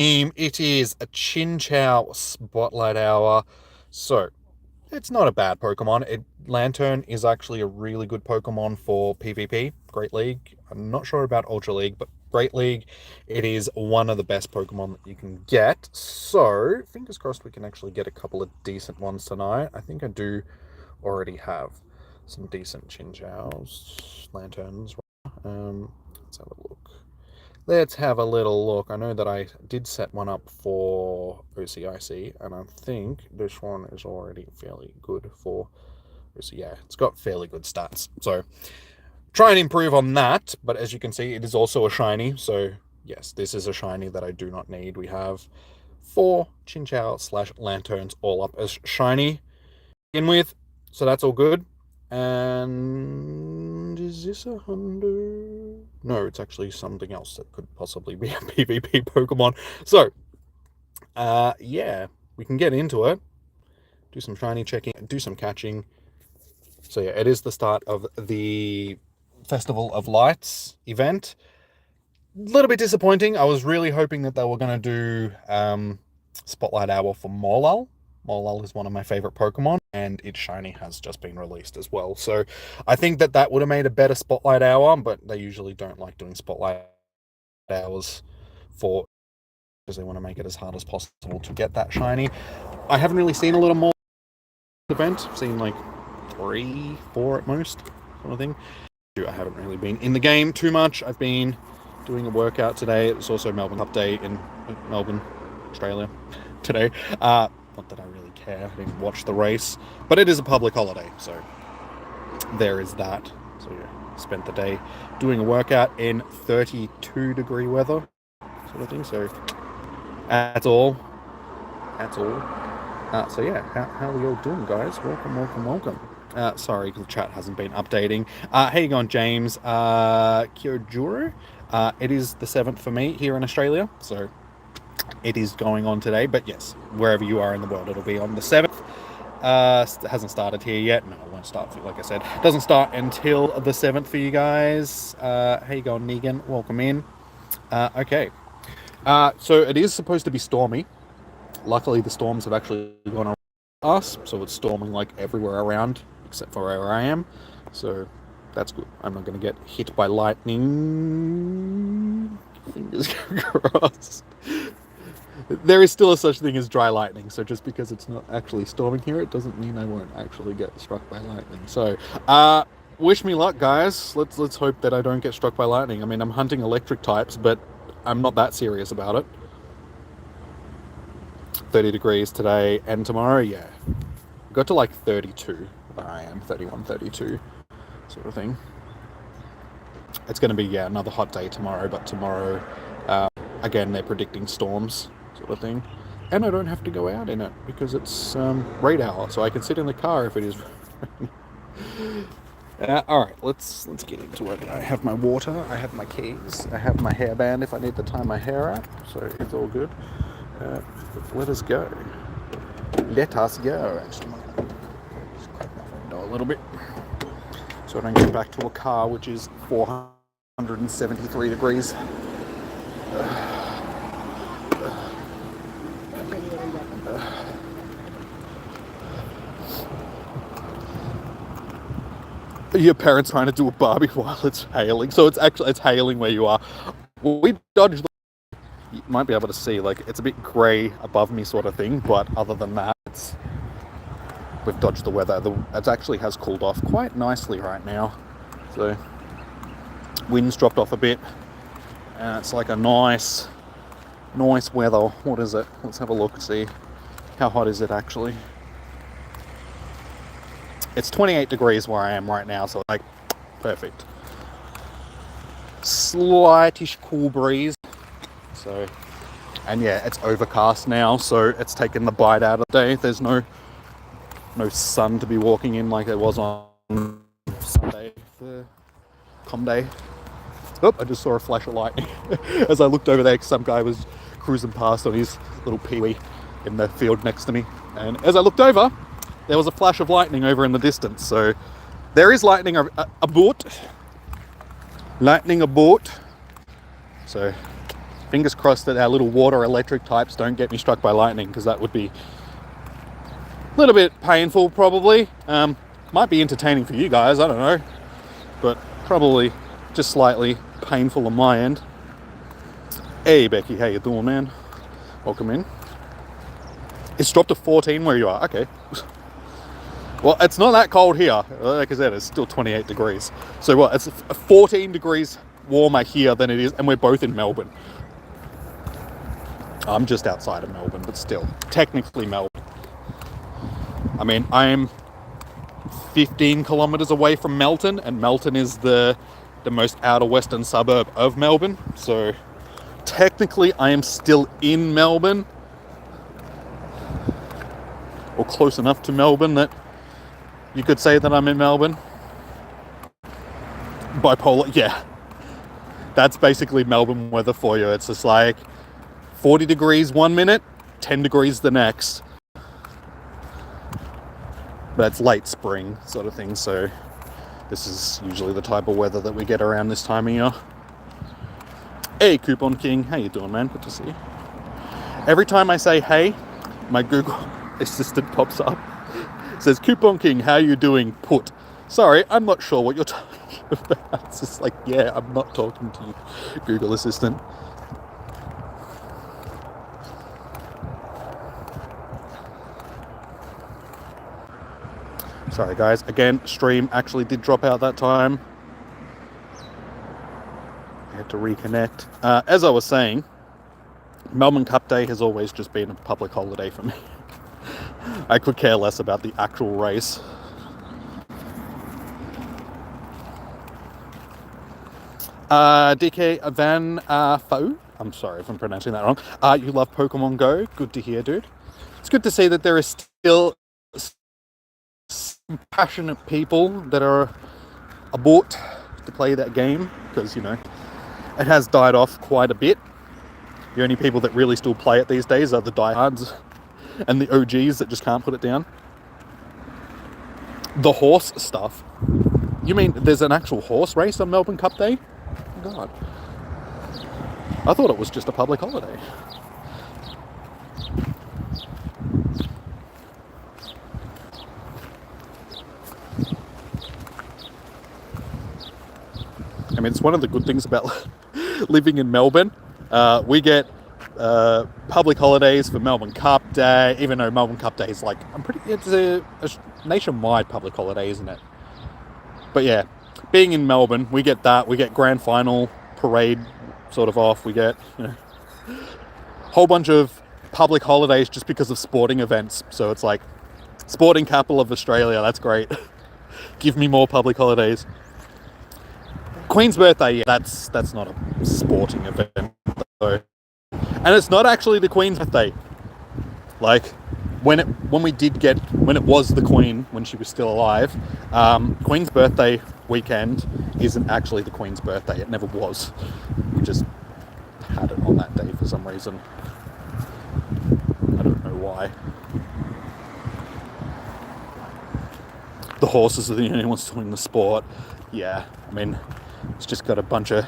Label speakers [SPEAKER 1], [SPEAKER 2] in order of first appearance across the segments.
[SPEAKER 1] It is a Chinchou Spotlight Hour. So, it's not a bad Pokemon. Lantern is actually a really good Pokemon for PvP, Great League. I'm not sure about Ultra League, but Great League, it is one of the best Pokemon that you can get. So, fingers crossed we can actually get a couple of decent ones tonight. I think I do already have some decent Chinchous, Lanterns. Let's have a look. Let's have a little look. I know that I did set one up for OCIC, and I think this one is already fairly good for OC. Yeah, it's got fairly good stats. So try and improve on that. But as you can see, it is also a shiny. So yes, this is a shiny that I do not need. We have 4 Chinchou / Lanterns all up as shiny to begin with. So that's all good. And is this a Hundo? No, it's actually something else that could possibly be a PvP Pokemon. So, yeah, we can get into it. Do some shiny checking, do some catching. So yeah, it is the start of the Festival of Lights event. A little bit disappointing. I was really hoping that they were going to do Spotlight Hour for Molal. Molal is one of my favorite Pokemon, and its shiny has just been released as well. So I think that that would have made a better Spotlight Hour, but they usually don't like doing Spotlight Hours for because they want to make it as hard as possible to get that shiny. I haven't really seen a lot of more event. I've seen like 3, 4 at most, sort of thing. I haven't really been in the game too much. I've been doing a workout today. It's also Melbourne Cup Day in Melbourne, Australia today. Not that I really care. I didn't watch the race, but it is a public holiday, so there is that. So yeah, spent the day doing a workout in 32-degree weather, sort of thing. So that's all. That's all. So yeah, how are you all doing, guys? Welcome, welcome, welcome. Sorry, the chat hasn't been updating. How you going, James? Kyojuro. It is the 7th for me here in Australia, so it is going on today. But yes, wherever you are in the world, it'll be on the 7th. It hasn't started here yet. No, it won't start, like I said. It doesn't start until the 7th for you guys. How you going, Negan? Welcome in. Okay. So it is supposed to be stormy. Luckily, the storms have actually gone around us, so it's storming like everywhere around, except for where I am. So that's good. I'm not going to get hit by lightning. Fingers crossed. There is still a such thing as dry lightning, so just because it's not actually storming here, it doesn't mean I won't actually get struck by lightning. So, wish me luck, guys. Let's hope that I don't get struck by lightning. I mean, I'm hunting electric types, but I'm not that serious about it. 30 degrees today and tomorrow, yeah. Got to like 32 where I am, 31, 32 sort of thing. It's going to be, yeah, another hot day tomorrow, but tomorrow, again, they're predicting storms sort of thing. And I don't have to go out in it because it's raid hour, so I can sit in the car if it is. Alright, let's get into it. I have my water, I have my keys, I have my hairband if I need to tie my hair out, so it's all good. Let us go. Let us go. Actually, just crack my window a little bit so I don't get back to a car which is 473 degrees. Your parents trying to do a Barbie while it's hailing. So it's hailing where you are. We dodged. You might be able to see, like, it's a bit grey above me sort of thing, but other than that, we've dodged the weather. It actually has cooled off quite nicely right now. So, wind's dropped off a bit, and it's like a nice weather. What is it? Let's have a look and see. How hot is it actually? It's 28 degrees where I am right now, so like, perfect. Slightish cool breeze. So, and yeah, it's overcast now, so it's taken the bite out of the day. There's no sun to be walking in like there was on Sunday for Com Day. Oh, I just saw a flash of lightning as I looked over there because some guy was cruising past on his little Pee-wee in the field next to me. And as I looked over, there was a flash of lightning over in the distance. So there is lightning aboard. Lightning aboard. So Fingers crossed that our little water electric types don't get me struck by lightning, because that would be a little bit painful, probably. Might be entertaining for you guys, I don't know. But probably just slightly painful on my end. Hey, Becky, how you doing, man? Welcome in. It's dropped to 14 where you are. Okay. Well, it's not that cold here. Like I said, it's still 28 degrees. So what? It's 14 degrees warmer here than it is, and we're both in Melbourne. I'm just outside of Melbourne, but still, technically Melbourne. I mean, I'm 15 kilometers away from Melton, and Melton is the most outer western suburb of Melbourne. So technically, I am still in Melbourne, or close enough to Melbourne that you could say that I'm in Melbourne. Bipolar, yeah. That's basically Melbourne weather for you. It's just like 40 degrees 1 minute, 10 degrees the next. But it's late spring sort of thing, so this is usually the type of weather that we get around this time of year. Hey, Coupon King, how you doing, man? Good to see you. Every time I say hey, my Google Assistant pops up. It says, Coupon King, how you doing? Put. Sorry, I'm not sure what you're talking about. It's just like, yeah, I'm not talking to you, Google Assistant. Sorry guys, again, stream actually did drop out that time. I had to reconnect. As I was saying, Melbourne Cup Day has always just been a public holiday for me. I could care less about the actual race. DK Van Fo, I'm sorry if I'm pronouncing that wrong. You love Pokemon Go. Good to hear, dude. It's good to see that there is still some passionate people that are aboard to play that game, because, you know, it has died off quite a bit. The only people that really still play it these days are the diehards and the OGs that just can't put it down. The horse stuff. You mean there's an actual horse race on Melbourne Cup Day? Oh God. I thought it was just a public holiday. I mean, it's one of the good things about living in Melbourne. We get public holidays for Melbourne Cup Day, even though Melbourne Cup Day is like, it's a nationwide public holiday, isn't it? But yeah, being in Melbourne, we get that. We get grand final parade sort of off. We get, you know, a whole bunch of public holidays just because of sporting events. So it's like, sporting capital of Australia, that's great. Give me more public holidays. Queen's birthday, yeah, that's not a sporting event though. And it's not actually the Queen's birthday. Like, when it was the Queen, when she was still alive, Queen's birthday weekend isn't actually the Queen's birthday. It never was. We just had it on that day for some reason. I don't know why. The horses are the only ones doing the sport. Yeah, I mean, it's just got a bunch of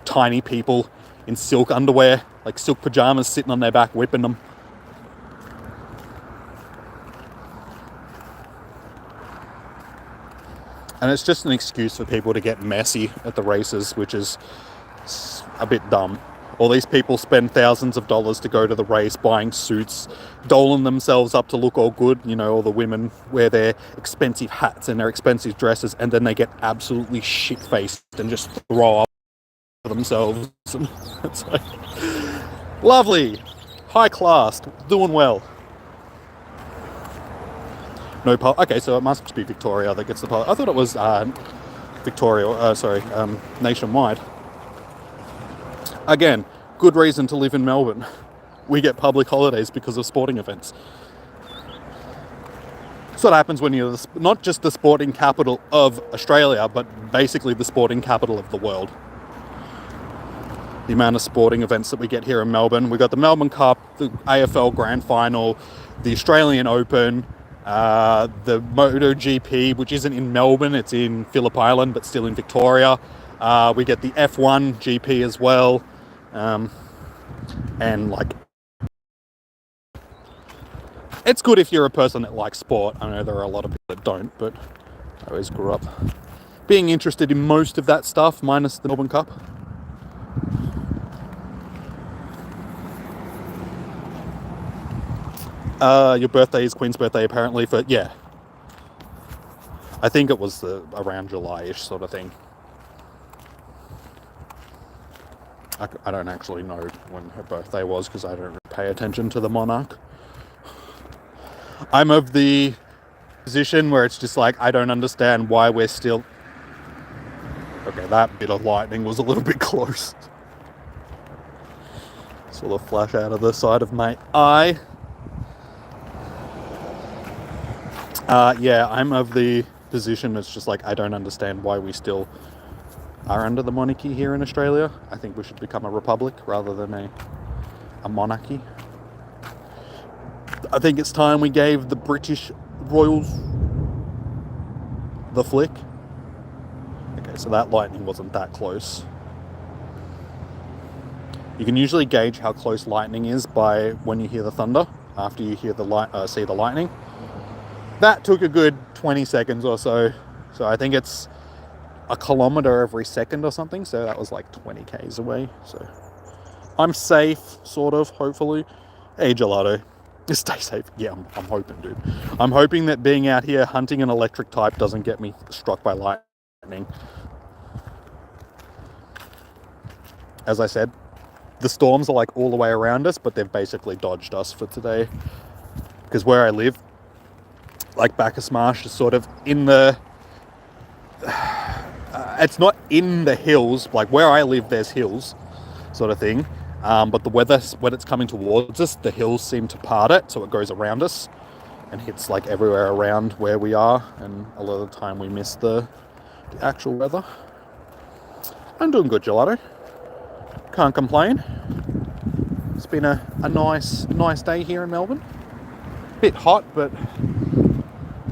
[SPEAKER 1] tiny people in silk underwear, like silk pajamas, sitting on their back whipping them. And it's just an excuse for people to get messy at the races, which is a bit dumb. All these people spend thousands of dollars to go to the race, buying suits, doling themselves up to look all good. You know, all the women wear their expensive hats and their expensive dresses, and then they get absolutely shit-faced and just throw up for themselves. And it's like, lovely, high class, doing well. No, okay, so it must be Victoria that gets the I thought it was nationwide. Again, good reason to live in Melbourne. We get public holidays because of sporting events. That's what happens when you're not just the sporting capital of Australia, but basically the sporting capital of the world. The amount of sporting events that we get here in Melbourne. We got the Melbourne Cup, the AFL Grand Final, the Australian Open, the MotoGP, which isn't in Melbourne, it's in Phillip Island, but still in Victoria. We get the F1 GP as well. And like, it's good if you're a person that likes sport. I know there are a lot of people that don't, but I always grew up being interested in most of that stuff, minus the Melbourne Cup. Your birthday is Queen's birthday, apparently, for, yeah. I think it was around July-ish sort of thing. I don't actually know when her birthday was, because I don't really pay attention to the monarch. I'm of the position where it's just like, I don't understand why we're still... Okay, that bit of lightning was a little bit close. Sort of flash out of the side of my eye. Yeah, I'm of the position it's just like, I don't understand why we still are under the monarchy here in Australia. I think we should become a republic rather than a monarchy. I think it's time we gave the British royals the flick. Okay, so that lightning wasn't that close. You can usually gauge how close lightning is by when you hear the thunder, after you hear see the lightning. That took a good 20 seconds or so. So I think it's a kilometer every second or something. So that was like 20 k's away. So I'm safe, sort of, hopefully. Hey, Gelato. Stay safe. Yeah, I'm hoping, dude. I'm hoping that being out here hunting an electric type doesn't get me struck by lightning. As I said, the storms are like all the way around us, but they've basically dodged us for today. Because where I live, like Bacchus Marsh is sort of in the... it's not in the hills. Like where I live, there's hills, sort of thing. But the weather, when it's coming towards us, the hills seem to part it, so it goes around us and hits like everywhere around where we are. And a lot of the time we miss the actual weather. I'm doing good, Gelato. Can't complain. It's been a nice day here in Melbourne. Bit hot, but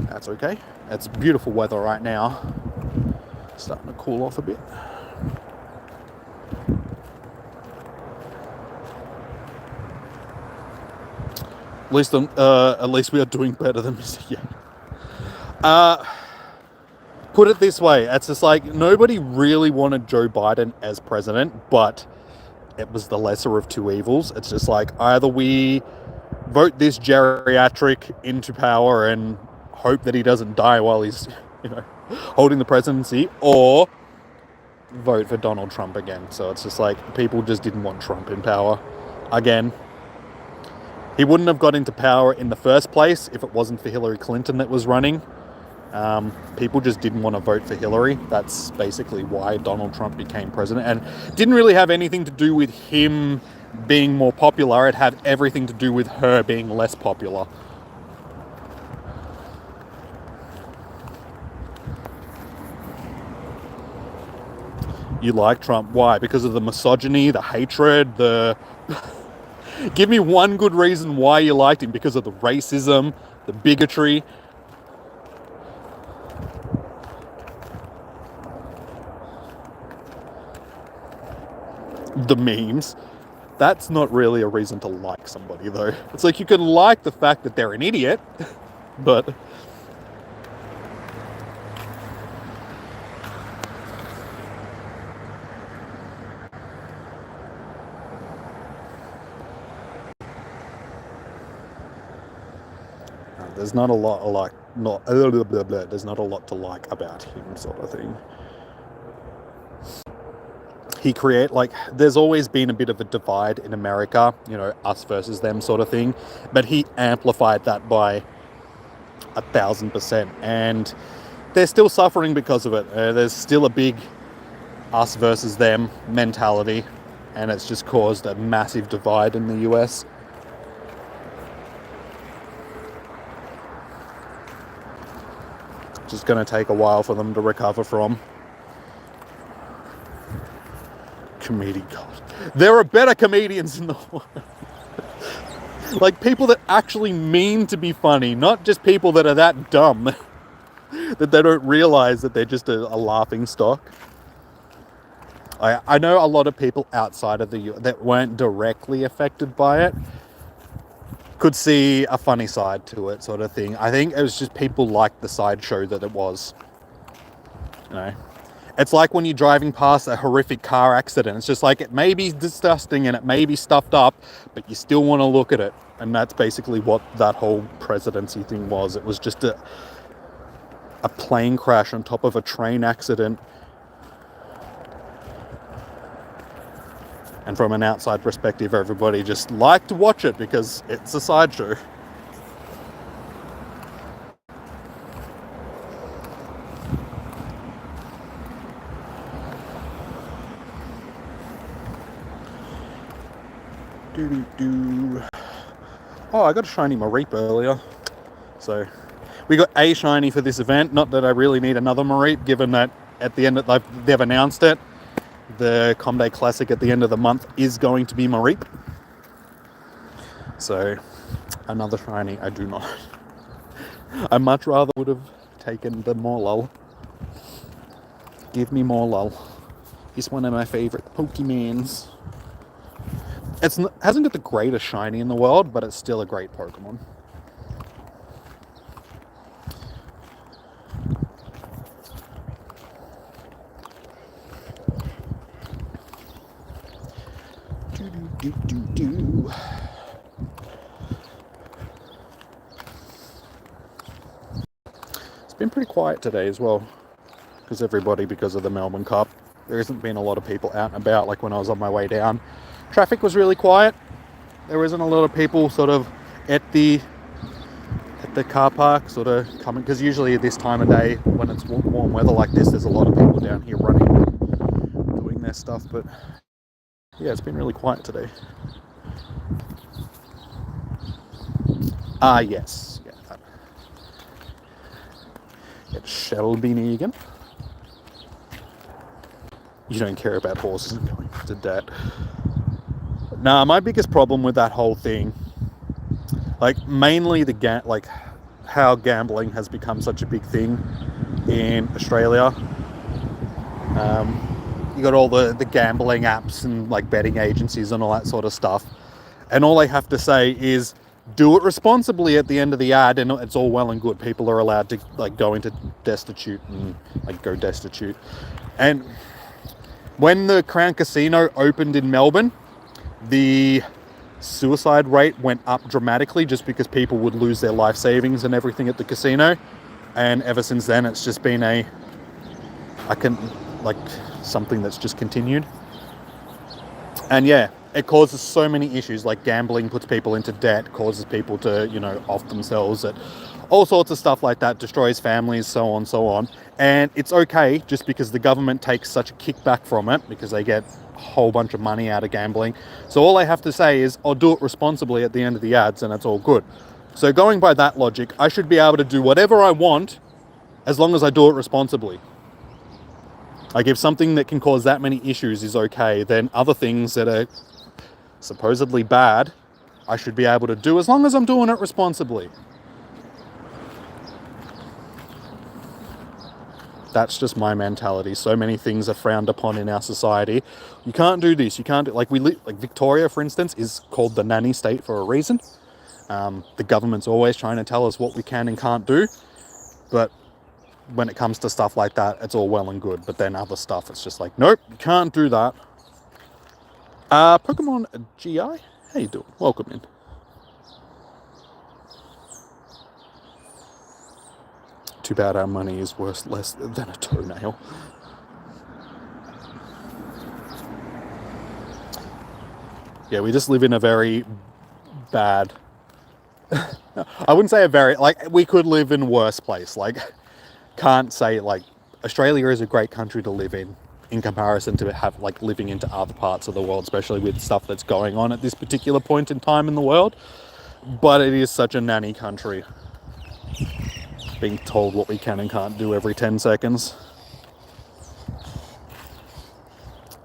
[SPEAKER 1] that's okay. It's beautiful weather right now. Starting to cool off a bit. At least we are doing better than Mr. Yeah. Put it this way, it's just like nobody really wanted Joe Biden as president, but it was the lesser of two evils. It's just like either we vote this geriatric into power and hope that he doesn't die while he's, holding the presidency, or vote for Donald Trump again. So it's just like people just didn't want Trump in power again. He wouldn't have got into power in the first place if it wasn't for Hillary Clinton that was running. People just didn't want to vote for Hillary. That's basically why Donald Trump became president, and didn't really have anything to do with him being more popular. It had everything to do with her being less popular. You like Trump? Why? Because of the misogyny, the hatred, the... Give me one good reason why you liked him. Because of the racism, the bigotry. The memes. That's not really a reason to like somebody, though. It's like you can like the fact that they're an idiot, but... There's not a lot there's not a lot to like about him, sort of thing. There's always been a bit of a divide in America, us versus them sort of thing, but he amplified that by 1,000%, and they're still suffering because of it. There's still a big us versus them mentality, and it's just caused a massive divide in the US. Just going to take a while for them to recover from. Comedian God. There are better comedians in the world. Like people that actually mean to be funny, not just people that are that dumb that they don't realize that they're just a laughing stock. I know a lot of people outside of the U that weren't directly affected by it could see a funny side to it, sort of thing. I think it was just people liked the sideshow that it was. You know, it's like when you're driving past a horrific car accident. It's just like, it may be disgusting and it may be stuffed up, but you still want to look at it. And that's basically what that whole presidency thing was. It was just a plane crash on top of a train accident. And from an outside perspective, everybody just liked to watch it because it's a sideshow. Oh, I got a shiny Mareep earlier. So we got a shiny for this event. Not that I really need another Mareep, given that at the end they've announced it. The Comday Classic at the end of the month is going to be Mareep. So another shiny, I do not. I much rather would have taken the Morlul. Give me Morlul. He's one of my favorite Pokemons. Hasn't got the greatest shiny in the world, but it's still a great Pokemon. It's been pretty quiet today as well, because of the Melbourne Cup. There hasn't been a lot of people out and about like when I was on my way down. Traffic was really quiet. There isn't a lot of people sort of at the car park sort of coming, because usually at this time of day when it's warm weather like this, there's a lot of people down here running, doing their stuff. But yeah, it's been really quiet today. Yes. Yeah. It's Shelby Negan. You don't care about horses and going to that. Nah, my biggest problem with that whole thing, like mainly how gambling has become such a big thing in Australia. You got all the gambling apps and like betting agencies and all that sort of stuff. And all they have to say is, do it responsibly at the end of the ad, and it's all well and good. People are allowed to like go into destitute and like go destitute. And when the Crown Casino opened in Melbourne, the suicide rate went up dramatically just because people would lose their life savings and everything at the casino. And ever since then, it's just been something that's just continued. And yeah, it causes so many issues, like gambling puts people into debt, causes people to, off themselves, all sorts of stuff like that, destroys families, so on. And it's okay just because the government takes such a kickback from it, because they get a whole bunch of money out of gambling. So all they have to say is, I'll do it responsibly at the end of the ads, and it's all good. So going by that logic, I should be able to do whatever I want as long as I do it responsibly. Like, if something that can cause that many issues is okay, then other things that are supposedly bad, I should be able to do as long as I'm doing it responsibly. That's just my mentality. So many things are frowned upon in our society. You can't do this. You can't do, like Victoria, for instance, is called the nanny state for a reason. The government's always trying to tell us what we can and can't do, but when it comes to stuff like that, it's all well and good. But then other stuff, it's just like, nope, you can't do that. Pokemon GI, how you doing? Welcome in. Too bad our money is worth less than a toenail. Yeah, we just live in a very bad... I wouldn't say we could live in a worse place. Can't say, Australia is a great country to live in comparison to living into other parts of the world, especially with stuff that's going on at this particular point in time in the world. But it is such a nanny country. Being told what we can and can't do every 10 seconds.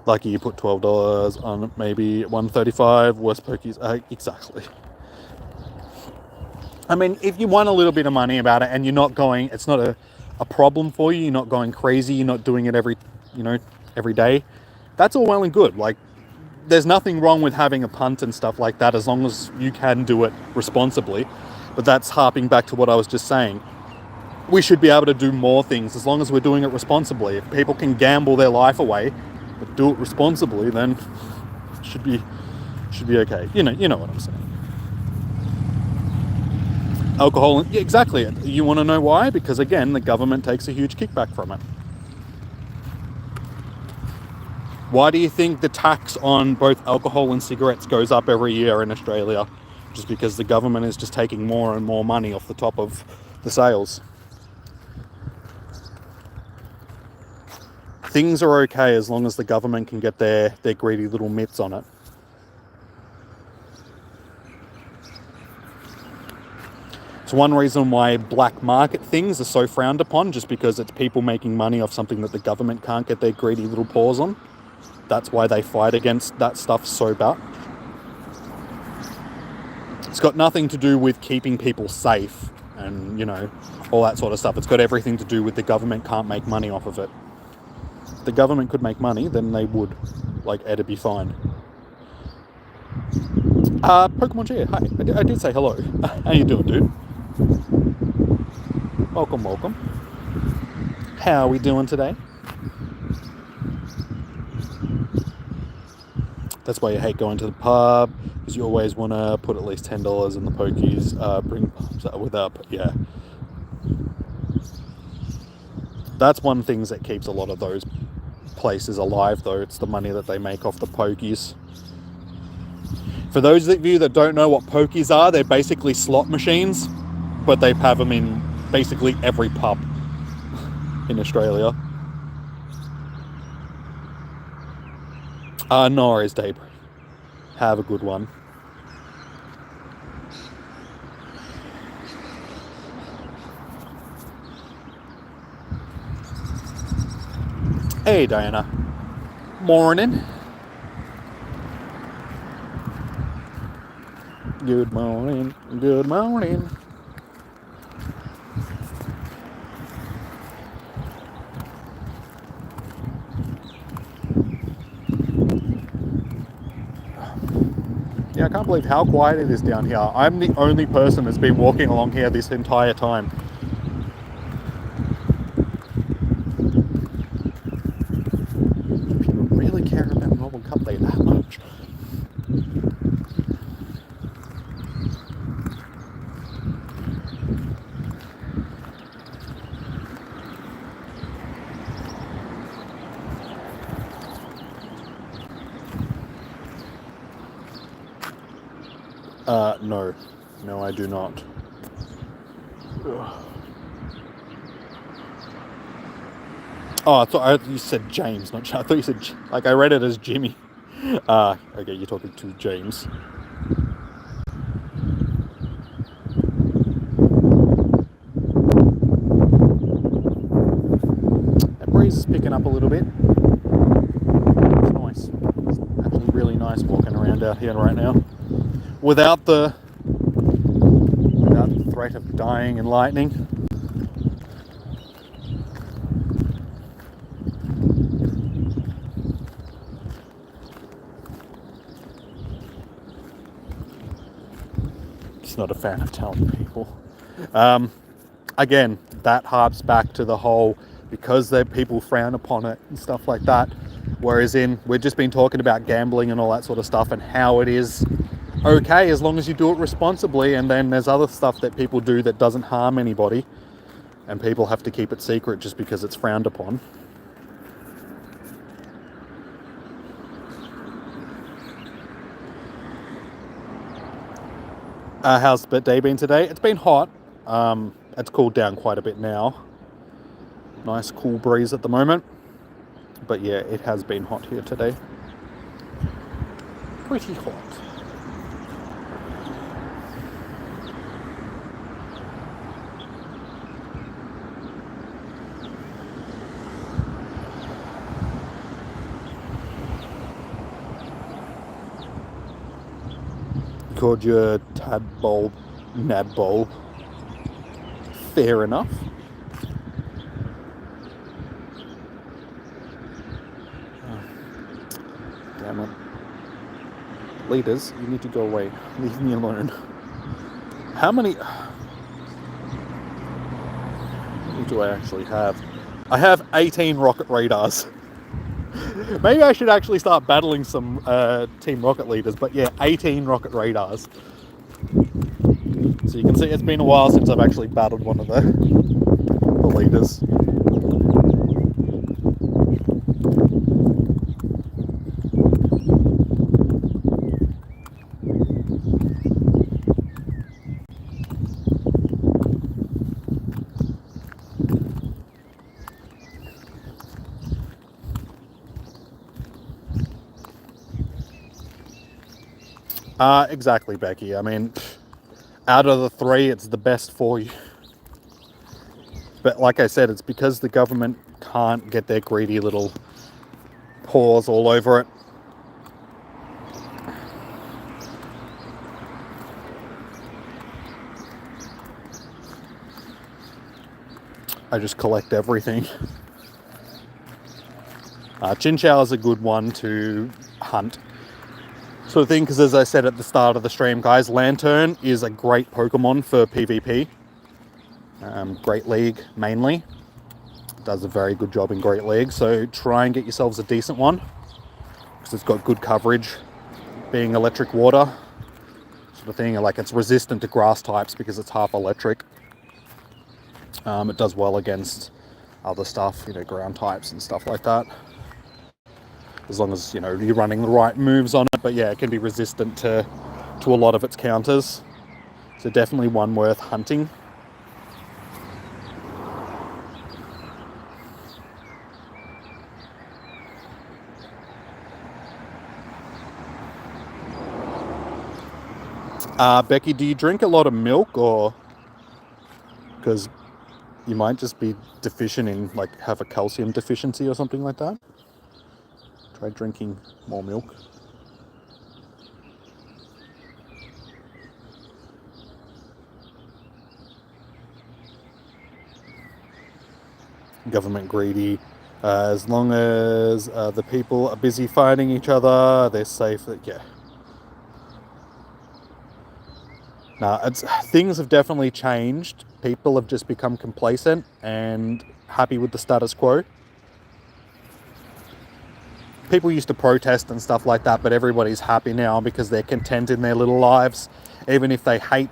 [SPEAKER 1] Lucky you put $12 on maybe $135, worst pokies. Exactly. I mean, if you want a little bit of money about it and you're not going, it's not a problem for you, you're not going crazy, you're not doing it every day, That's all well and good. Like, there's nothing wrong with having a punt and stuff like that as long as you can do it responsibly. But that's harping back to what I was just saying. We should be able to do more things as long as we're doing it responsibly. If people can gamble their life away, but do it responsibly, then it should be okay. You know what I'm saying. Alcohol, yeah, exactly. You want to know why? Because again, the government takes a huge kickback from it. Why do you think the tax on both alcohol and cigarettes goes up every year in Australia? Just because the government is just taking more and more money off the top of the sales. Things are okay as long as the government can get their greedy little mitts on it. It's one reason why black market things are so frowned upon, just because it's people making money off something that the government can't get their greedy little paws on. That's why they fight against that stuff so bad. It's got nothing to do with keeping people safe and, all that sort of stuff. It's got everything to do with the government can't make money off of it. If the government could make money, then they would. Like, it'd be fine. Pokemon G, hi. I did say hello. How you doing, dude? Welcome. How are we doing today? That's why you hate going to the pub, because you always want to put at least $10 in the pokies, bring pubs without, yeah. That's one thing that keeps a lot of those places alive, though. It's the money that they make off the pokies. For those of you that don't know what pokies are, they're basically slot machines, but they have them in basically every pub in Australia. No worries, Daybreak. Have a good one. Hey, Diana. Morning. Good morning. Good morning. Yeah, I can't believe how quiet it is down here. I'm the only person that's been walking along here this entire time. People really care about Novel Cupplay that much. No. No, I do not. Ugh. Oh, I thought you said James, not I thought you said, like, I read it as Jimmy. Okay, you're talking to James. That breeze is picking up a little bit. It's nice. It's actually really nice walking around out here right now. Without the threat of dying and lightning. Just not a fan of telling people. Again, that harps back to the whole, because people frown upon it and stuff like that. Whereas we've just been talking about gambling and all that sort of stuff and how it is okay as long as you do it responsibly, and then there's other stuff that people do that doesn't harm anybody and people have to keep it secret just because it's frowned upon. How's the day been today? It's been hot. It's cooled down quite a bit now. Nice cool breeze at the moment. But yeah, it has been hot here today. Pretty hot. Called you a tadpole, nadpole. Fair enough. Damn it. Leaders, you need to go away. Leave me alone. How many do I actually have? I have 18 rocket radars. Maybe I should actually start battling some Team Rocket leaders, but yeah, 18 rocket radars. So you can see it's been a while since I've actually battled one of the leaders. Exactly, Becky. I mean, out of the three, it's the best for you. But like I said, it's because the government can't get their greedy little paws all over it. I just collect everything. Chinchou is a good one to hunt. Sort of thing, because as I said at the start of the stream, guys, Lantern is a great Pokemon for PvP. Great League mainly. Does a very good job in Great League, so try and get yourselves a decent one, because it's got good coverage, being electric water sort of thing. Like, it's resistant to grass types because it's half electric. It does well against other stuff, ground types and stuff like that, as long as you're running the right moves on it. But yeah, it can be resistant to a lot of its counters, so definitely one worth hunting. Becky, do you drink a lot of milk, or because you might just be deficient in, like, have a calcium deficiency or something like that? Try drinking more milk. Government greedy. As long as the people are busy fighting each other, they're safe. Yeah. Nah, things have definitely changed. People have just become complacent and happy with the status quo. People used to protest and stuff like that, but everybody's happy now because they're content in their little lives. Even if they hate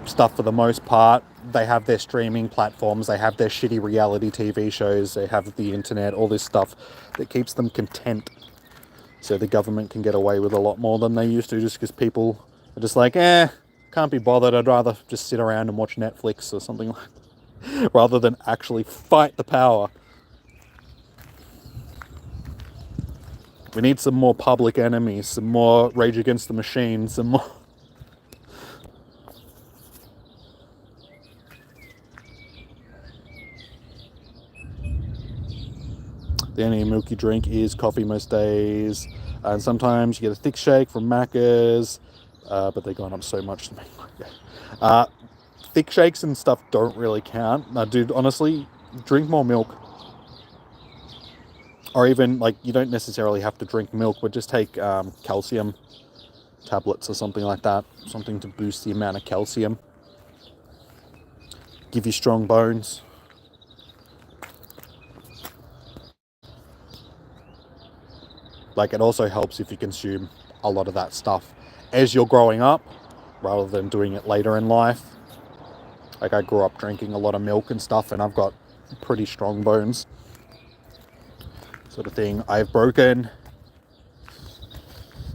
[SPEAKER 1] stuff for the most part, they have their streaming platforms, they have their shitty reality TV shows, they have the internet, all this stuff that keeps them content. So the government can get away with a lot more than they used to, just because people are just like, can't be bothered, I'd rather just sit around and watch Netflix or something like that, rather than actually fight the power. We need some more Public Enemies, some more Rage Against the Machine, some more... The only milk you drink is coffee most days, and sometimes you get a thick shake from Macca's, but they've gone up so much to make thick shakes and stuff don't really count. Now, dude, honestly, drink more milk. Or even, like, you don't necessarily have to drink milk, but just take calcium tablets or something like that. Something to boost the amount of calcium. Give you strong bones. Like, it also helps if you consume a lot of that stuff as you're growing up, rather than doing it later in life. Like, I grew up drinking a lot of milk and stuff, and I've got pretty strong bones. Sort of thing. I've broken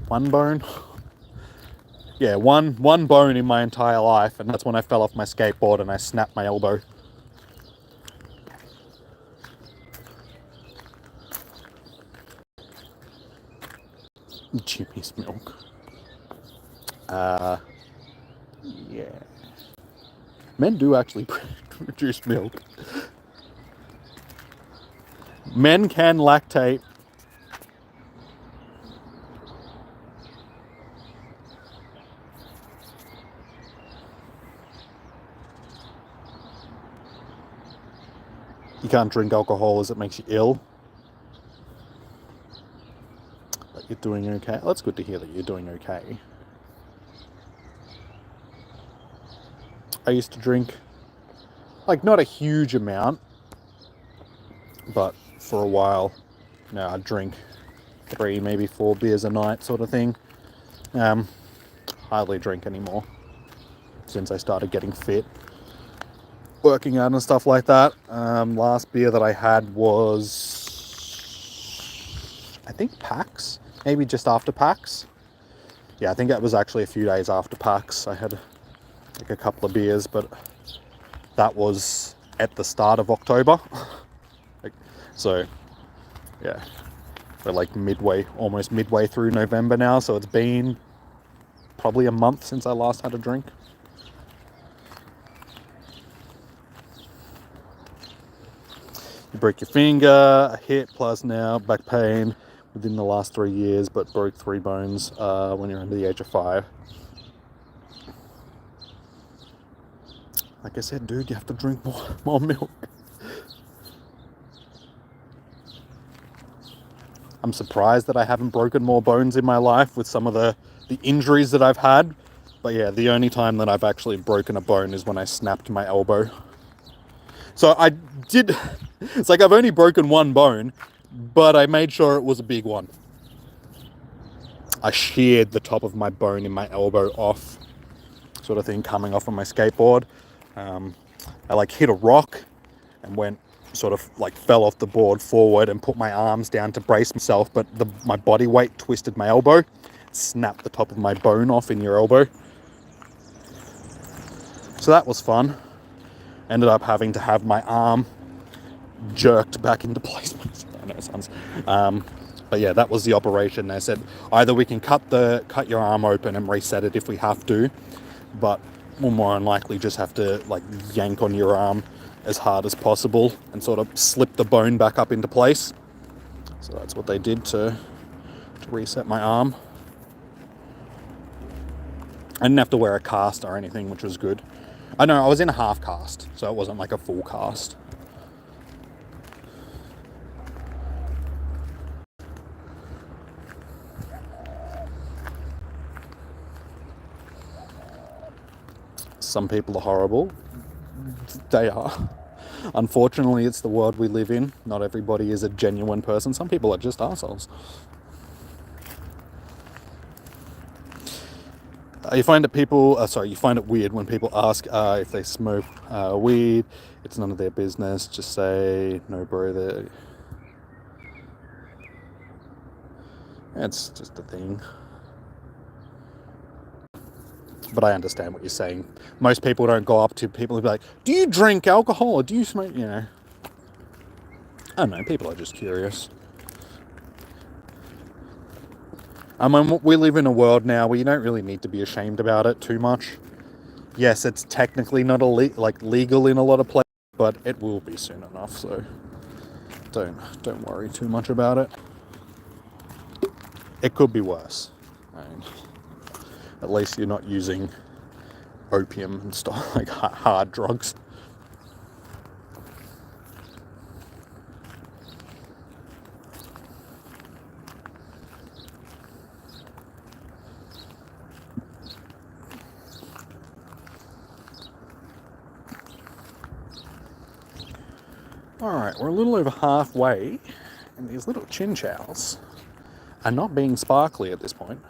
[SPEAKER 1] one bone. Yeah, one bone in my entire life, and that's when I fell off my skateboard and I snapped my elbow. Jimmy's milk. Yeah. Men do actually produce milk. Men can lactate. You can't drink alcohol as it makes you ill. you're doing okay. Well, it's good to hear that you're doing okay. I used to drink, like, not a huge amount, but for a while, I'd drink 3, maybe 4 beers a night sort of thing. Hardly drink anymore since I started getting fit, working out and stuff like that. Last beer that I had was, I think, PAX, maybe just after PAX. Yeah, I think it was actually a few days after PAX. I had like a couple of beers, but that was at the start of October. So yeah, we're like almost midway through November now, so it's been probably a month since I last had a drink. You broke your finger, a hip, plus now back pain within the last 3 years, but broke 3 bones when you're under the age of 5. Like I said, dude, you have to drink more milk. I'm surprised that I haven't broken more bones in my life with some of the injuries that I've had. But yeah, the only time that I've actually broken a bone is when I snapped my elbow. So it's like I've only broken 1 bone, but I made sure it was a big one. I sheared the top of my bone in my elbow off, sort of thing, coming off of my skateboard. I like hit a rock and went sort of like fell off the board forward and put my arms down to brace myself, but my body weight twisted my elbow, snapped the top of my bone off in your elbow. So that was fun. Ended up having to have my arm jerked back into place. I know it sounds, but yeah, that was the operation. They said either we can cut your arm open and reset it if we have to, but we'll more than likely just have to like yank on your arm as hard as possible and sort of slip the bone back up into place. So that's what they did to reset my arm. I didn't have to wear a cast or anything, which was good. I know I was in a half cast, so it wasn't like a full cast. Some people are horrible. They are. Unfortunately, it's the world we live in. Not everybody is a genuine person. Some people are just assholes. You find it weird when people ask if they smoke weed. It's none of their business. Just say, no, bro. It's just a thing. But I understand what you're saying. Most people don't go up to people and be like, do you drink alcohol or do you smoke? I don't know. People are just curious. We live in a world now where you don't really need to be ashamed about it too much. Yes, it's technically not legal in a lot of places, but it will be soon enough. So don't worry too much about it. It could be worse. At least you're not using opium and stuff, like hard drugs. Alright, we're a little over halfway, and these little chinchous are not being sparkly at this point.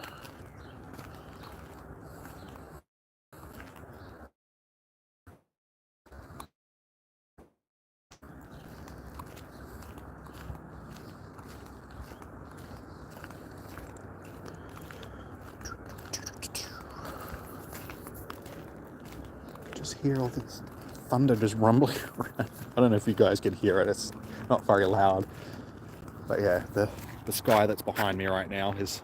[SPEAKER 1] Just hear all this thunder just rumbling around. I don't know if you guys can hear it. It's not very loud. But yeah, the sky that's behind me right now is...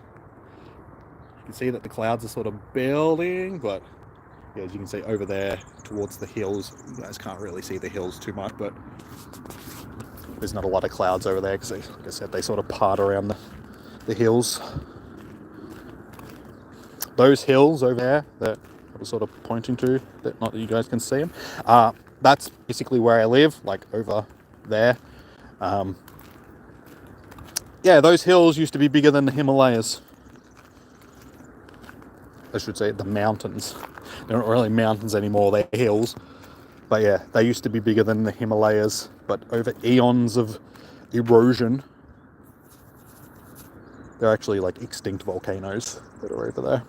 [SPEAKER 1] You can see that the clouds are sort of building, but yeah, as you can see over there towards the hills, you guys can't really see the hills too much, but there's not a lot of clouds over there because, like I said, they sort of part around the hills. Those hills over there that I was sort of pointing to, that not that you guys can see them, that's basically where I live, like over there. Yeah, those hills used to be bigger than the Himalayas. I should say the mountains. They're not really mountains anymore, they're hills. But yeah, they used to be bigger than the Himalayas. But over eons of erosion, they're actually like extinct volcanoes that are over there.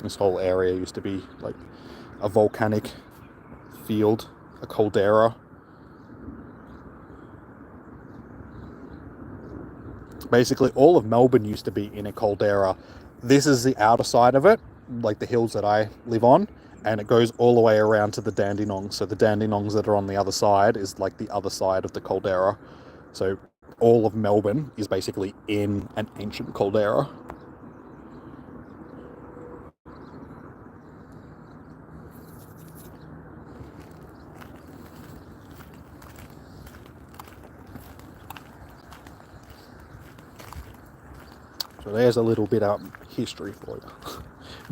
[SPEAKER 1] This whole area used to be like a volcanic field, a caldera. Basically, all of Melbourne used to be in a caldera. This is the outer side of it, like the hills that I live on, and it goes all the way around to the Dandenongs. So the Dandenongs that are on the other side is like the other side of the caldera. So all of Melbourne is basically in an ancient caldera. So there's a little bit of history for you.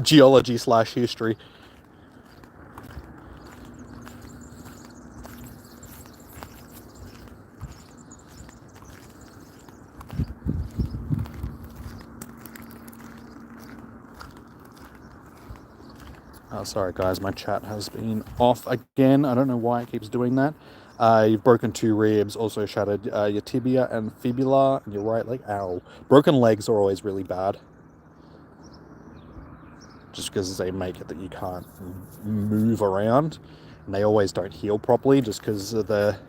[SPEAKER 1] Geology/history. Oh, sorry guys, my chat has been off again. I don't know why it keeps doing that. You've broken 2 ribs, also shattered your tibia and fibula, and your right leg. Ow. Broken legs are always really bad. Just because they make it that you can't move around. And they always don't heal properly just because of the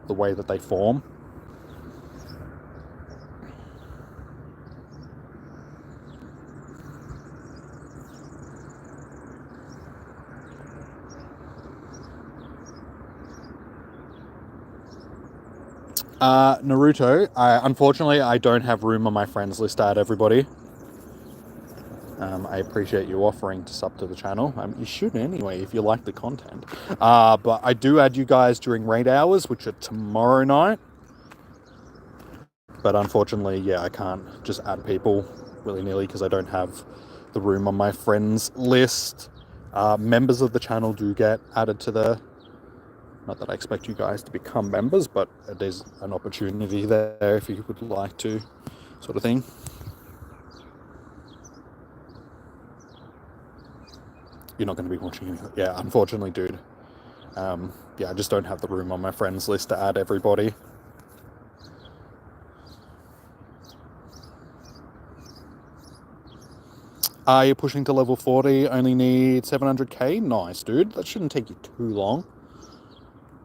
[SPEAKER 1] way that they form. Naruto, unfortunately, I don't have room on my friends list to add everybody. I appreciate you offering to sub to the channel. You should anyway if you like the content. But I do add you guys during raid hours, which are tomorrow night. But unfortunately, yeah, I can't just add people willy-nilly because I don't have the room on my friends list. Members of the channel do get added to the... Not that I expect you guys to become members, but there's an opportunity there if you would like to, sort of thing. You're not going to be watching anything. Yeah, unfortunately, dude. Yeah, I just don't have the room on my friends list to add everybody. You're pushing to level 40, only need 700k? Nice, dude. That shouldn't take you too long.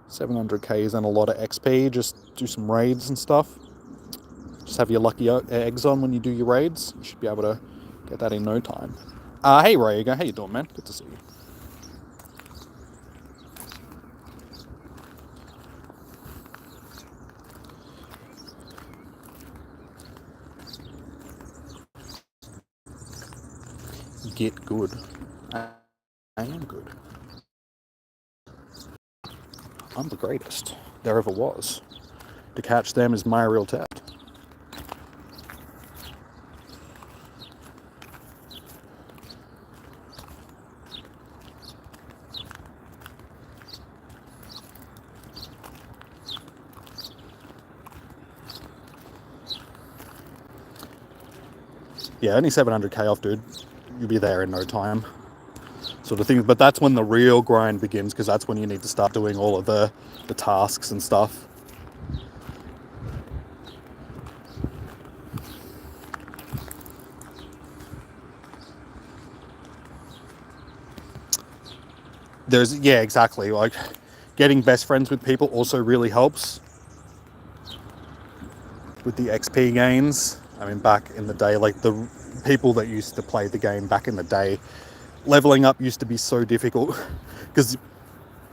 [SPEAKER 1] 700k isn't a lot of XP. Just do some raids and stuff. Just have your lucky eggs on when you do your raids. You should be able to get that in no time. Hey, Rayga. How you doing, man? Good to see you. Get good. I am good. I'm the greatest there ever was. To catch them is my real test. Yeah, only 700k off, dude. You'll be there in no time. Sort of thing. But that's when the real grind begins, because that's when you need to start doing all of the tasks and stuff. Yeah, exactly. Like, getting best friends with people also really helps with the XP gains. I mean, back in the day, like the people that used to play the game back in the day, leveling up used to be so difficult because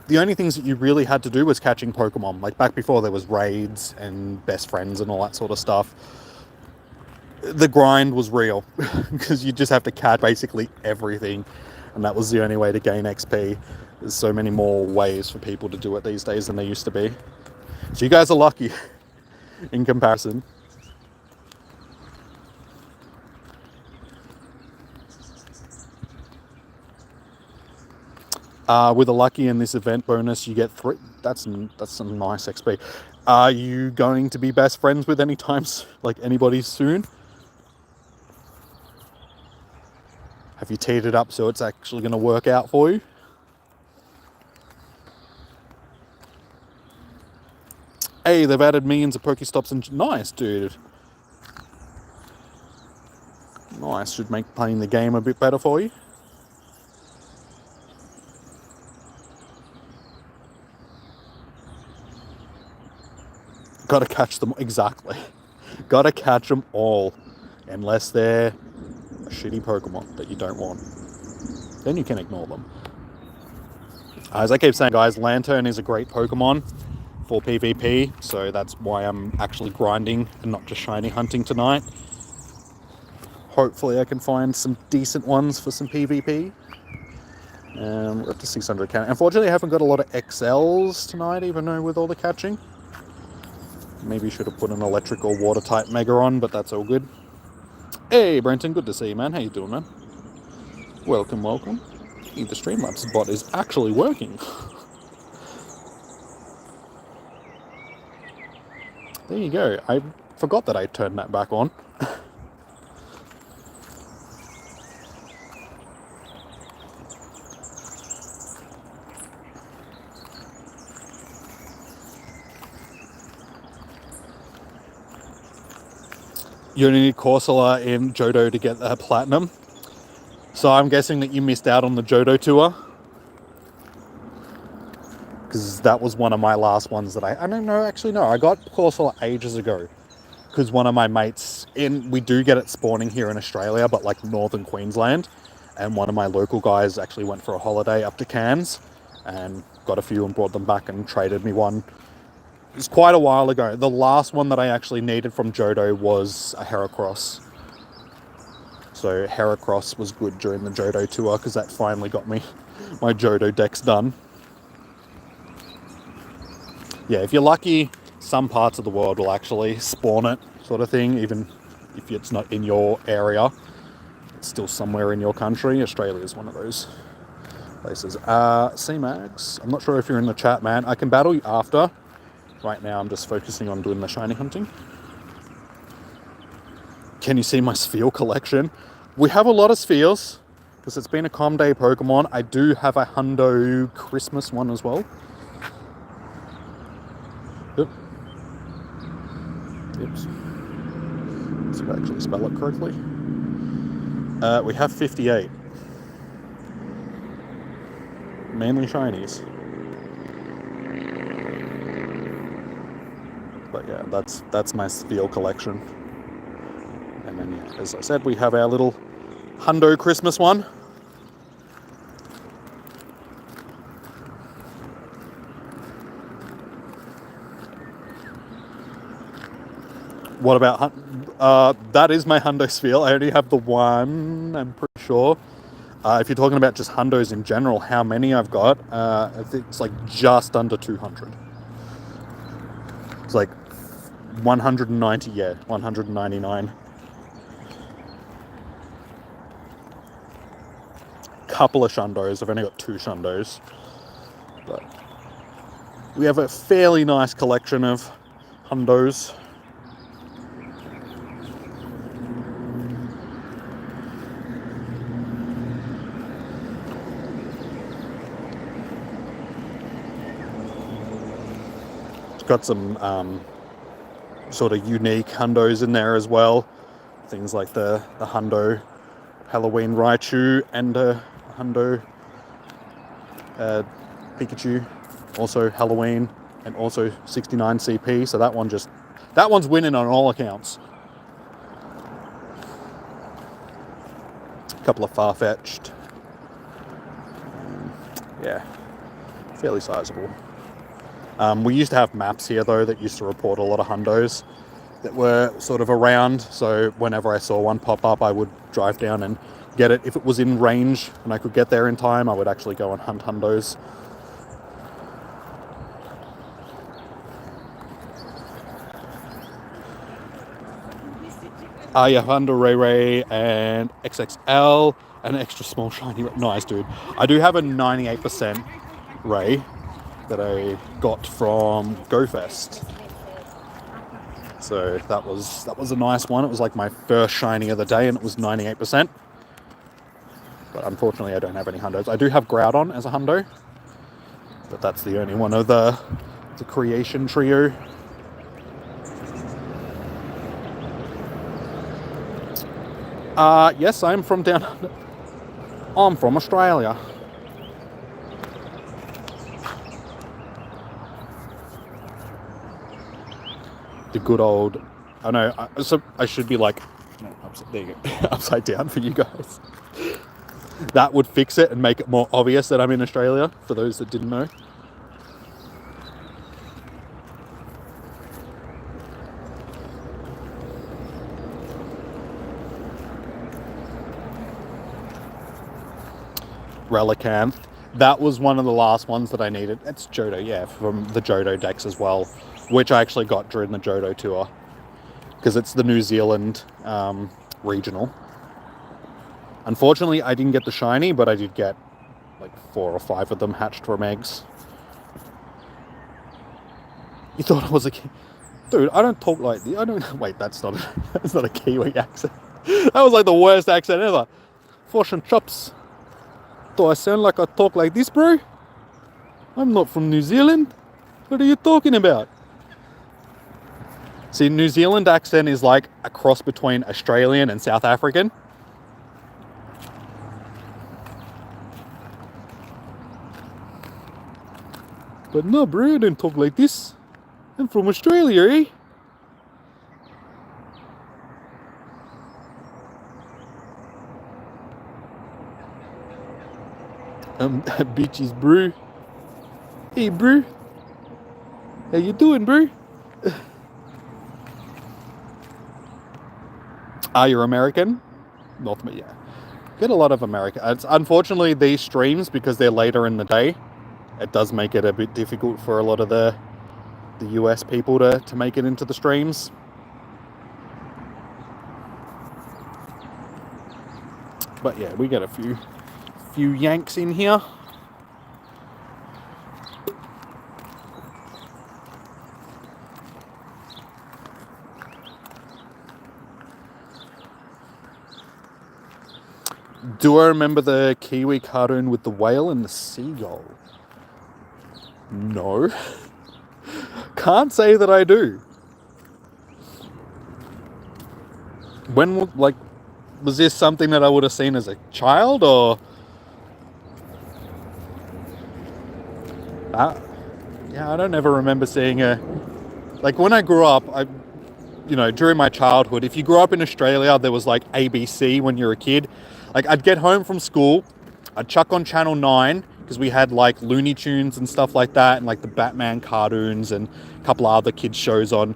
[SPEAKER 1] the only things that you really had to do was catching Pokemon. Like back before there was raids and best friends and all that sort of stuff. The grind was real because you just have to catch basically everything, and that was the only way to gain XP. There's so many more ways for people to do it these days than there used to be. So you guys are lucky in comparison. With a lucky in this event bonus, you get 3. That's some nice XP. Are you going to be best friends with anybody soon? Have you teed it up so it's actually going to work out for you? Hey, they've added millions of Pokestops and nice, dude. Nice, should make playing the game a bit better for you. Gotta catch them, exactly. Gotta catch them all. Unless they're a shitty Pokemon that you don't want. Then you can ignore them. As I keep saying, guys, Lantern is a great Pokemon for PvP, so that's why I'm actually grinding and not just shiny hunting tonight. Hopefully I can find some decent ones for some PvP. We're up to 600 count. Unfortunately, I haven't got a lot of XLs tonight, even though with all the catching. Maybe should have put an electric or water type Mega on, but that's all good. Hey, Brenton, good to see you, man. How you doing, man? Welcome, welcome. The Streamlabs bot is actually working. There you go. I forgot that I turned that back on. You only need Corsola in Johto to get that platinum. So I'm guessing that you missed out on the Johto tour. Because that was one of my last ones that I don't know, actually no, I got Corsola ages ago. Because one of my mates, we do get it spawning here in Australia, but like northern Queensland. And one of my local guys actually went for a holiday up to Cairns and got a few and brought them back and traded me one. It was quite a while ago. The last one that I actually needed from Johto was a Heracross. So Heracross was good during the Johto tour because that finally got me my Johto decks done. Yeah, if you're lucky, some parts of the world will actually spawn it, sort of thing, even if it's not in your area. It's still somewhere in your country. Australia is one of those places. C-Mags, I'm not sure if you're in the chat, man. I can battle you after. Right now, I'm just focusing on doing the shiny hunting. Can you see my Sphere collection? We have a lot of Spheres, because it's been a calm day Pokemon. I do have a Hundo Christmas one as well. Yep. Oops. Let's actually spell it correctly. We have 58. Mainly shinies. But yeah, that's my Sphere collection. And then, yeah, as I said, we have our little Hundo Christmas one. What about that is my Hundo Sphere. I only have the one, I'm pretty sure. If you're talking about just Hundos in general, how many I've got, I think it's like just under 200. It's like 190, yeah, 199. Couple of Shundos. I've only got 2 Shundos. But we have a fairly nice collection of Hundos. Got some sort of unique Hundos in there as well. Things like the Hundo Halloween Raichu and Hundo Pikachu, also Halloween, and also 69 CP. So that one's winning on all accounts. A couple of Farfetch'd. Yeah, fairly sizable. We used to have maps here though that used to report a lot of Hundos that were sort of around, so whenever I saw one pop up I would drive down and get it. If it was in range and I could get there in time, I would actually go and hunt Hundos. Yeah, Hundo Ray Ray and XXL. An extra small shiny. Nice, dude. I do have a 98% Ray that I got from GoFest. So that was a nice one. It was like my first shiny of the day, and it was 98%. But unfortunately, I don't have any hundos. I do have Groudon as a hundo, but that's the only one of the creation trio. Yes, I'm from down under. I'm from Australia. The good old. I know. So I should be like, no, there you go, upside down for you guys. That would fix it and make it more obvious that I'm in Australia. For those that didn't know. Relicanth. That was one of the last ones that I needed. It's Johto, yeah, from the Johto decks as well, which I actually got during the Johto tour, because it's the New Zealand regional. Unfortunately, I didn't get the shiny, but I did get like 4 or 5 of them hatched from eggs. You thought I was a dude? I don't talk like the. I don't. Wait, that's not a Kiwi accent. That was like the worst accent ever. Fish and chops. Do I sound like I talk like this, bro? I'm not from New Zealand. What are you talking about? See, New Zealand accent is like a cross between Australian and South African. But no, bro, I don't talk like this. I'm from Australia, eh? Bitches, bro. Hey, bro. How you doing, bro? You're American? North, yeah. Get a lot of America. It's unfortunately these streams, because they're later in the day, it does make it a bit difficult for a lot of the US people to make it into the streams. But yeah, we get a few Yanks in here. Do I remember the Kiwi cartoon with the whale and the seagull? No. Can't say that I do. When, like, was this something that I would have seen as a child, or? Yeah, I don't ever remember seeing like when I grew up, during my childhood, if you grew up in Australia, there was like ABC when you're a kid. Like, I'd get home from school, I'd chuck on Channel 9, because we had like Looney Tunes and stuff like that, and like the Batman cartoons and a couple of other kids shows on.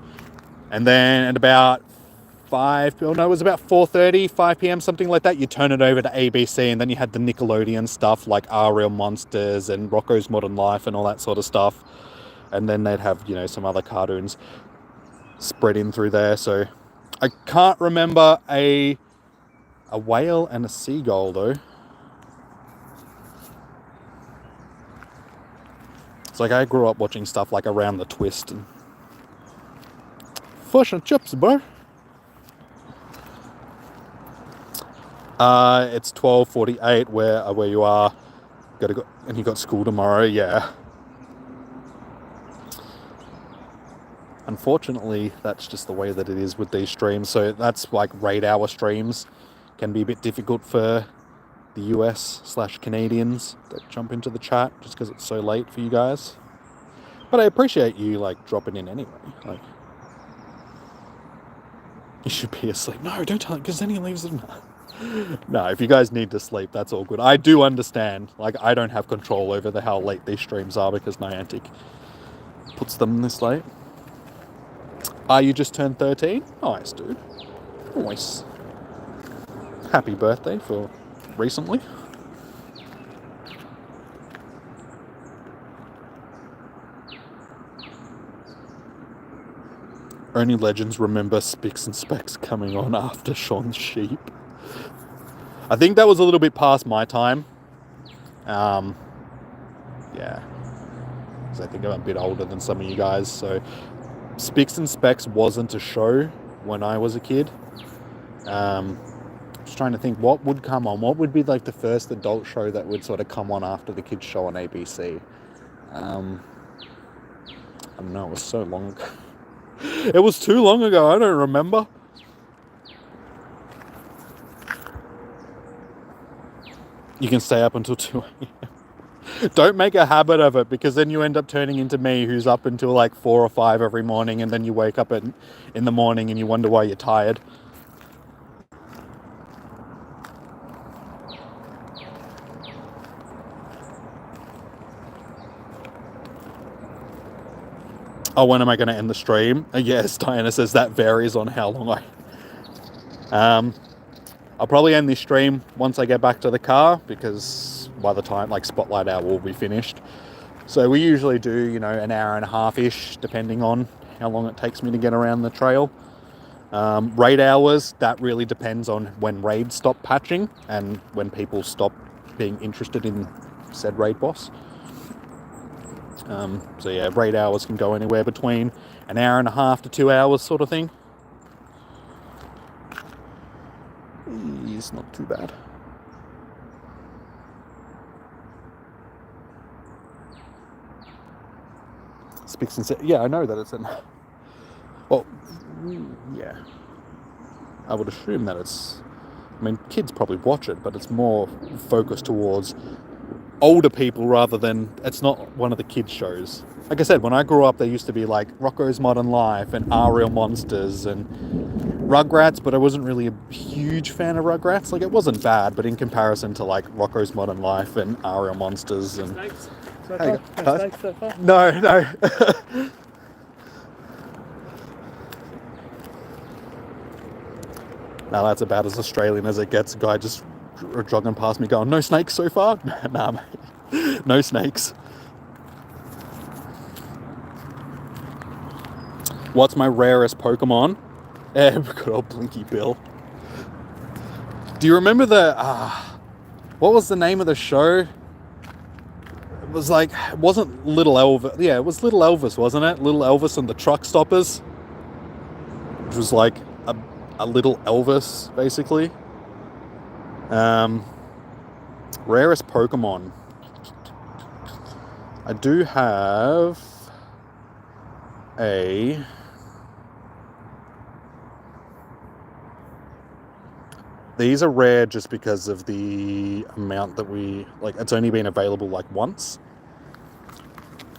[SPEAKER 1] And then at about 4:30, 5 p.m, something like that, you turn it over to ABC, and then you had the Nickelodeon stuff like Our Real Monsters and Rocko's Modern Life and all that sort of stuff. And then they'd have, some other cartoons spread in through there. So I can't remember a whale and a seagull, though. It's like I grew up watching stuff like Around the Twist and fish and chips, bro. It's 12:48 where you are. Gotta go, and you got school tomorrow. Yeah. Unfortunately, that's just the way that it is with these streams. So that's like raid hour streams can be a bit difficult for the US/Canadians that jump into the chat just because it's so late for you guys. But I appreciate you like dropping in anyway. Like, you should be asleep. No, don't tell him, because then he leaves it. No, if you guys need to sleep, that's all good. I do understand. Like, I don't have control over how late these streams are because Niantic puts them this late. You just turned 13? Nice, dude. Nice. Happy birthday for recently. Only legends remember Spix and Specs coming on after Sean's sheep. I think that was a little bit past my time. Yeah. Because I think I'm a bit older than some of you guys. So Spicks and Specs wasn't a show when I was a kid. Just trying to think what would come on. What would be like the first adult show that would sort of come on after the kids show on ABC? I don't know. It was so long ago. It was too long ago. I don't remember. You can stay up until 2 a.m. Don't make a habit of it, because then you end up turning into me, who's up until like 4 or 5 every morning, and then you wake up in the morning and you wonder why you're tired. Oh, when am I going to end the stream? Yes, Diana says that varies on how long I'll probably end this stream once I get back to the car, because by the time like Spotlight Hour will be finished. So we usually do, you know, an hour and a half-ish, depending on how long it takes me to get around the trail. Raid hours, that really depends on when raids stop patching and when people stop being interested in said raid boss. So yeah, raid hours can go anywhere between an hour and a half to 2 hours sort of thing. It's not too bad. Spicks and Specs, yeah, I know that it's an... Well, yeah. I would assume that it's... I mean, kids probably watch it, but it's more focused towards older people rather than... It's not one of the kids' shows. Like I said, when I grew up, there used to be like Rocko's Modern Life and Our Real Monsters and Rugrats, but I wasn't really a huge fan of Rugrats. Like, it wasn't bad, but in comparison to like Rocko's Modern Life and Our Real Monsters and...
[SPEAKER 2] Snakes so far? No snakes so far?
[SPEAKER 1] No. Now that's about as Australian as it gets. A guy just jogging past me going, no snakes so far? Nah, mate. No snakes. What's my rarest Pokemon? Good old Blinky Bill. Do you remember the... what was the name of the show? It was like... It wasn't Little Elvis. Yeah, it was Little Elvis, wasn't it? Little Elvis and the Truck Stoppers. Which was like a little Elvis, basically. Rarest Pokemon. I do have a... These are rare just because of the amount that we... Like, it's only been available like once.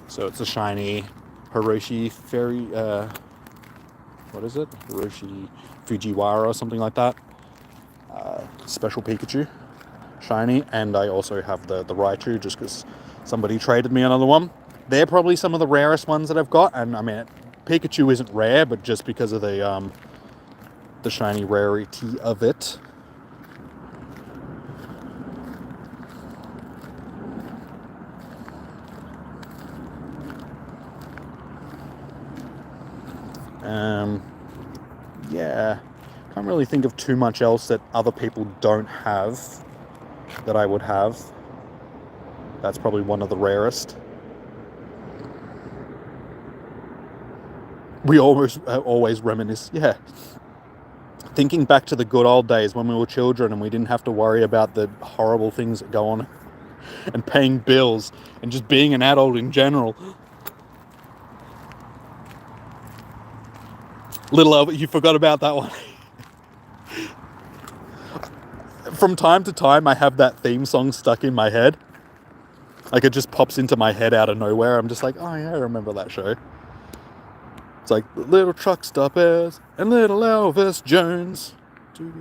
[SPEAKER 1] So it's a shiny Hiroshi Fairy... what is it? Hiroshi Fujiwara or something like that. Special Pikachu. Shiny. And I also have the Raichu just because somebody traded me another one. They're probably some of the rarest ones that I've got. And I mean, Pikachu isn't rare, but just because of the shiny rarity of it. Yeah, can't really think of too much else that other people don't have that I would have. That's probably one of the rarest. We always reminisce, yeah. Thinking back to the good old days when we were children and we didn't have to worry about the horrible things that go on and paying bills and just being an adult in general. Little Elvis, you forgot about that one. From time to time, I have that theme song stuck in my head. Like, it just pops into my head out of nowhere. I'm just like, oh yeah, I remember that show. It's like, Little Truck Stoppers and Little Elvis Jones. You're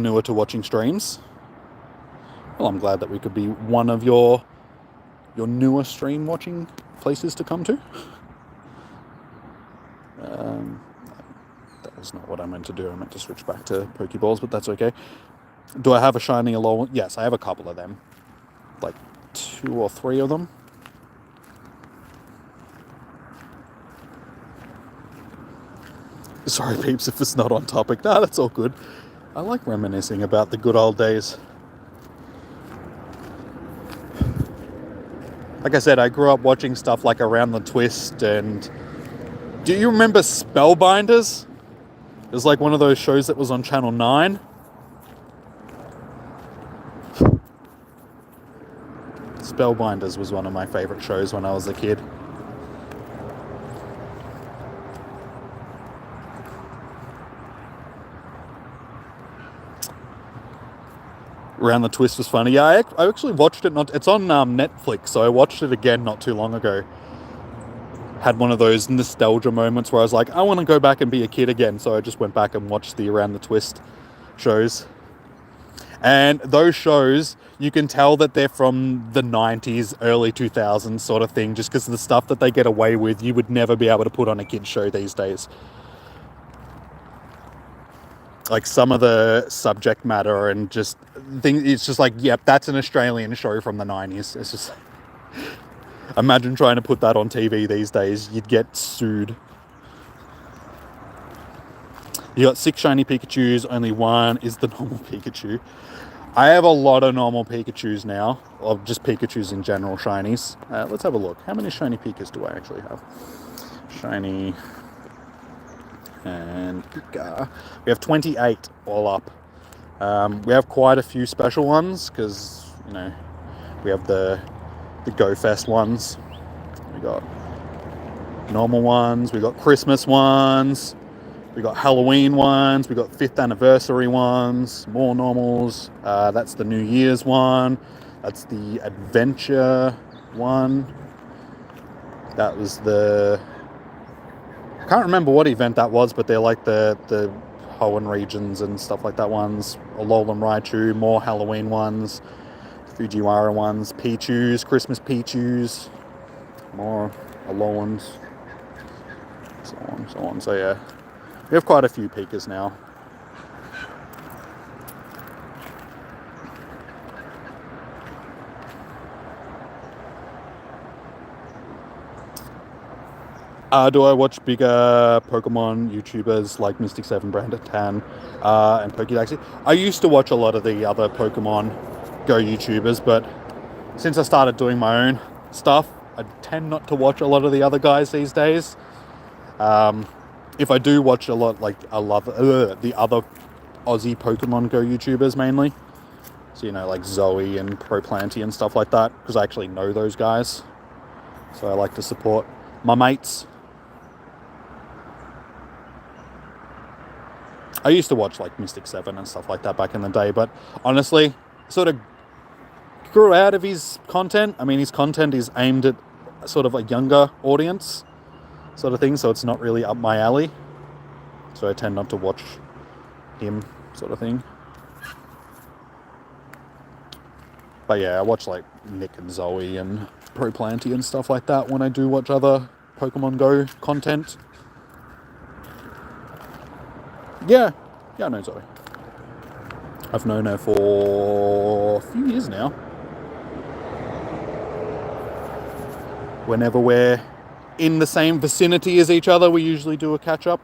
[SPEAKER 1] newer to watching streams? Well, I'm glad that we could be one of your newer stream watching places to come to. That was not what I meant to do. I meant to switch back to Pokeballs, but that's okay. Do I have a shiny Alolan? Yes, I have a couple of them. Like 2 or 3 of them. Sorry, peeps, if it's not on topic. Nah, that's all good. I like reminiscing about the good old days. Like I said, I grew up watching stuff like Around the Twist, and do you remember Spellbinders? It was like one of those shows that was on Channel 9. Spellbinders was one of my favourite shows when I was a kid. Around the Twist was funny. Yeah, I actually watched it. It's on Netflix, so I watched it again not too long ago. Had one of those nostalgia moments where I was like, I want to go back and be a kid again. So I just went back and watched the Around the Twist shows. And those shows, you can tell that they're from the 90s, early 2000s sort of thing, just because of the stuff that they get away with, you would never be able to put on a kid's show these days. Like some of the subject matter and just things, it's just like, yep, that's an Australian show from the 90s. It's just, imagine trying to put that on TV these days, you'd get sued. You got 6 shiny Pikachus, only one is the normal Pikachu. I have a lot of normal Pikachus now, or just Pikachus in general, shinies. Let's have a look. How many shiny Pikas do I actually have? Shiny and Pika. We have 28 all up. We have quite a few special ones because, you know, we have the Go Fest ones. We got normal ones. We got Christmas ones. We got Halloween ones. We got 5th anniversary ones. More normals. That's the New Year's one. That's the Adventure one. That was the... I can't remember what event that was, but they're like the Hoenn regions and stuff like that ones. Alolan Raichu, more Halloween ones. Fujiwara ones. Pichus, Christmas Pichus. More Alolans. So on, so on. So yeah. We have quite a few Pikas now. Do I watch bigger Pokemon YouTubers like Mystic7, Brandon Tan, and Pokédaxi? I used to watch a lot of the other Pokemon Go YouTubers, but since I started doing my own stuff, I tend not to watch a lot of the other guys these days. If I do watch a lot, like I love the other Aussie Pokemon Go YouTubers mainly. So, you know, like Zoe and Proplanty and stuff like that, because I actually know those guys. So I like to support my mates. I used to watch like Mystic7 and stuff like that back in the day, but honestly, sort of grew out of his content. I mean, his content is aimed at sort of a younger audience sort of thing, so it's not really up my alley. So I tend not to watch him sort of thing. But yeah, I watch like Nick and Zoe and Proplanty and stuff like that when I do watch other Pokemon Go content. Yeah, I know Zoe. I've known her for a few years now. Whenever we're in the same vicinity as each other, we usually do a catch-up.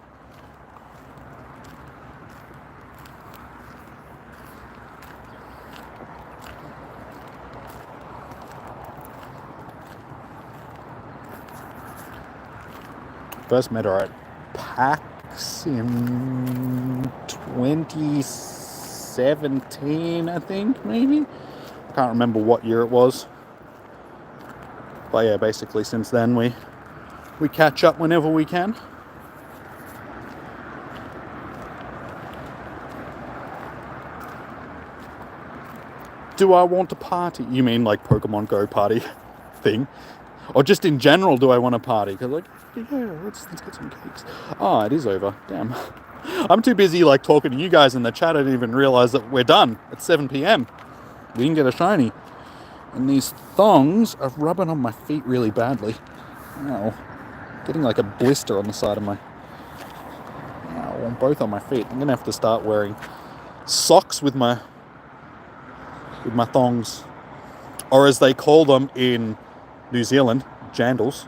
[SPEAKER 1] First met her at PAX in 2017, I think, maybe? I can't remember what year it was. But yeah, basically since then we catch up whenever we can. Do I want to party? You mean like Pokemon Go party thing? Or just in general, do I want to party? Because like, yeah, let's get some cakes. Oh, it is over. Damn. I'm too busy like talking to you guys in the chat. I didn't even realize that we're done. It's 7 p.m. We didn't get a shiny. And these thongs are rubbing on my feet really badly. Ow. Getting like a blister on the side of my... Ow, on both on my feet. I'm going to have to start wearing socks with my thongs. Or as they call them in New Zealand, jandals.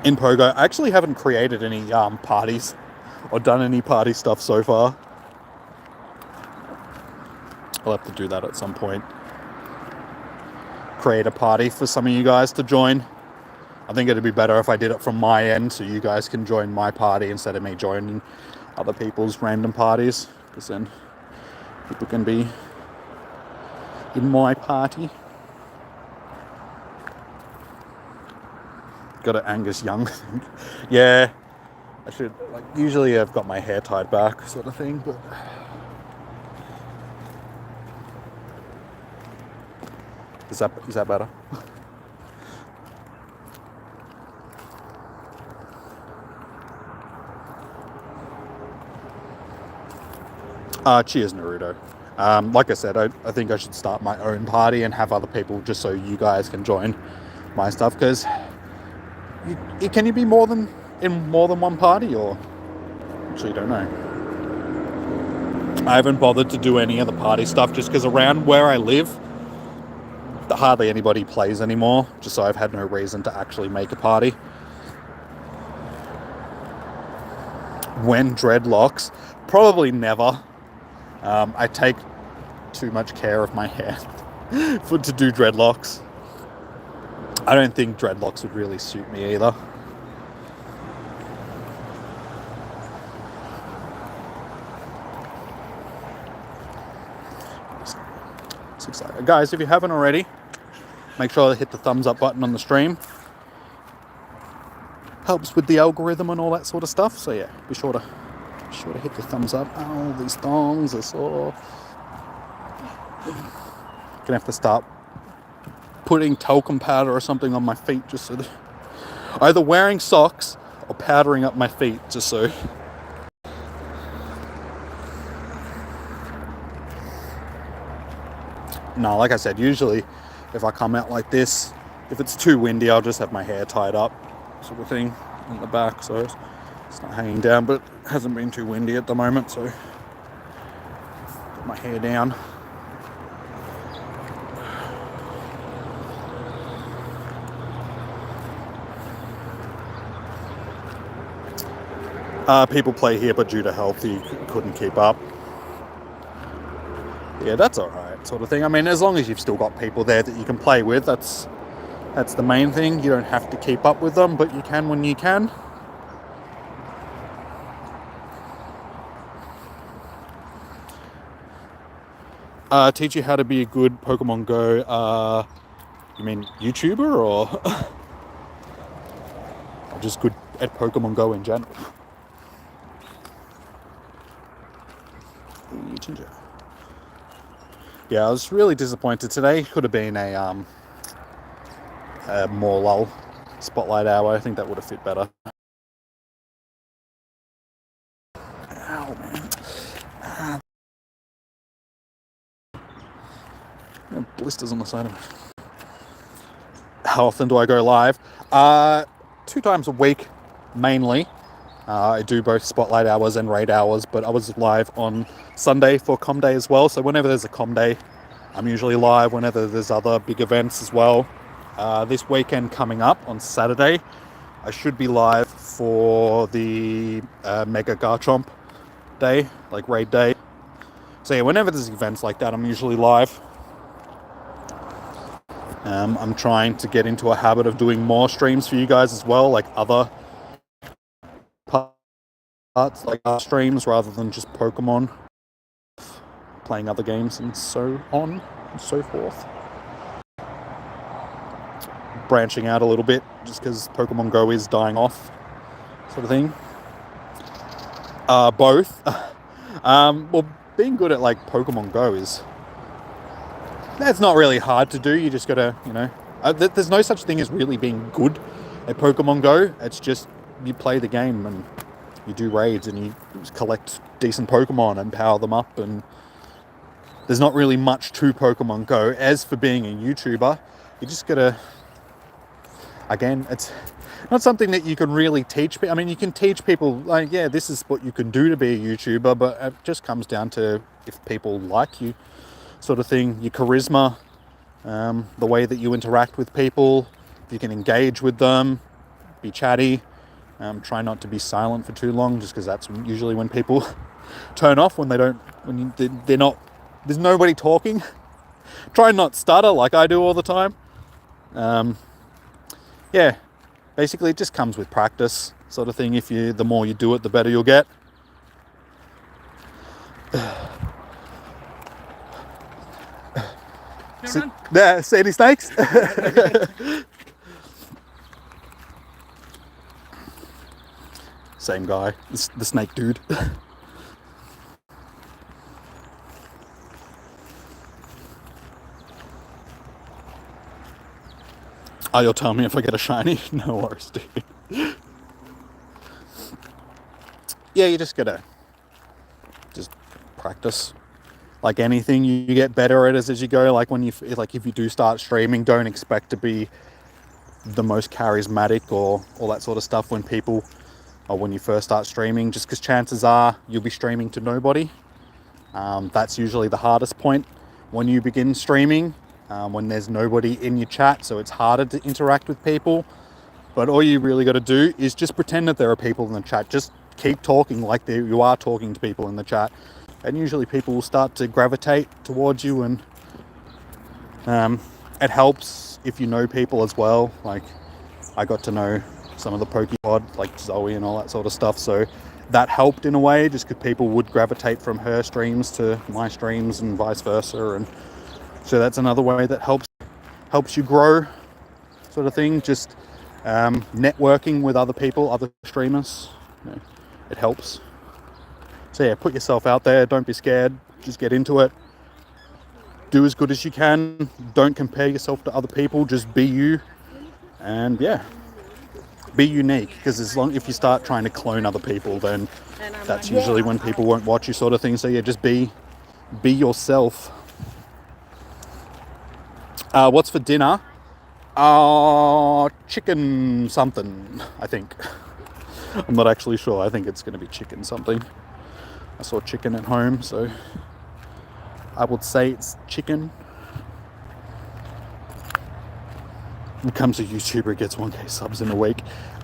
[SPEAKER 1] in Pogo. I actually haven't created any parties or done any party stuff so far. I'll have to do that at some point. Create a party for some of you guys to join. I think it'd be better if I did it from my end so you guys can join my party instead of me joining other people's random parties, because then people can be in my party. Got an Angus Young. Yeah, I should, like, usually I've got my hair tied back sort of thing, but is that better? Cheers, Naruto. Like I said, I think I should start my own party and have other people just so you guys can join my stuff, because can you be in more than one party, or actually don't know. I haven't bothered to do any of the party stuff just because around where I live hardly anybody plays anymore, just so I've had no reason to actually make a party. When dreadlocks? Probably never. I take too much care of my hair to do dreadlocks. I don't think dreadlocks would really suit me either. It's exciting. Guys, if you haven't already, make sure to hit the thumbs up button on the stream. Helps with the algorithm and all that sort of stuff. So yeah, be sure to hit the thumbs up. Oh, these thongs are sore. Gonna have to start putting talcum powder or something on my feet, just so that either wearing socks or powdering up my feet, just so. No, like I said, usually if I come out like this, if it's too windy, I'll just have my hair tied up, sort of thing, in the back, so it's not hanging down, but it hasn't been too windy at the moment, so put my hair down. People play here, but due to health, he couldn't keep up. Yeah, that's alright, sort of thing. I mean, as long as you've still got people there that you can play with, that's the main thing. You don't have to keep up with them, but you can when you can. Teach you how to be a good Pokemon Go, you mean YouTuber, or just good at Pokemon Go in general? Yeah, I was really disappointed today. Could have been a more lull spotlight hour. I think that would have fit better. Ow, man. Blisters on the side of it. How often do I go live? 2 times a week, mainly. I do both spotlight hours and raid hours, but I was live on Sunday for Com Day as well. So whenever there's a Com Day, I'm usually live. Whenever there's other big events as well. This weekend coming up on Saturday, I should be live for the Mega Garchomp Day, like raid day. So yeah, whenever there's events like that, I'm usually live. I'm trying to get into a habit of doing more streams for you guys as well, like other parts, like streams, rather than just Pokemon, playing other games and so on and so forth. Branching out a little bit, just because Pokemon Go is dying off, sort of thing. Both. Well, being good at like Pokemon Go that's not really hard to do. You just gotta, there's no such thing as really being good at Pokemon Go. It's just you play the game and you do raids and you collect decent Pokemon and power them up, and there's not really much to Pokemon Go. As for being a YouTuber, you just gotta, again, it's not something that you can really teach people. I mean, you can teach people, like, yeah, this is what you can do to be a YouTuber, but it just comes down to if people like you, sort of thing, your charisma, the way that you interact with people, if you can engage with them, be chatty. Try not to be silent for too long, just because that's usually when people turn off, when they're not, there's nobody talking. Try not stutter like I do all the time. Yeah, basically it just comes with practice, sort of thing. The more you do it, the better you'll get. See any snakes? Same guy, the snake dude. Oh, you'll tell me if I get a shiny? No worries, dude. Yeah, you just gotta practice. Like anything, you get better at it as you go. Like if you do start streaming, don't expect to be the most charismatic or all that sort of stuff when you first start streaming, just because chances are you'll be streaming to nobody. That's usually the hardest point when you begin streaming, when there's nobody in your chat, so it's harder to interact with people. But all you really got to do is just pretend that there are people in the chat. Just keep talking like you are talking to people in the chat, and usually people will start to gravitate towards you. And it helps if you know people as well. Like I got to know some of the Pokémon, like Zoe and all that sort of stuff, so that helped in a way, just because people would gravitate from her streams to my streams and vice versa. And so that's another way that helps you grow, sort of thing. Just networking with other people, other streamers, it helps. So yeah, put yourself out there, don't be scared, just get into it, do as good as you can, don't compare yourself to other people, just be you. And yeah, be unique, because if you start trying to clone other people, then that's usually when people won't watch you, sort of thing. So yeah, just be yourself. What's for dinner? Chicken something, I think. I'm not actually sure. I think it's going to be chicken something. I saw chicken at home, so I would say it's chicken. Becomes a YouTuber, gets 1K subs in a week.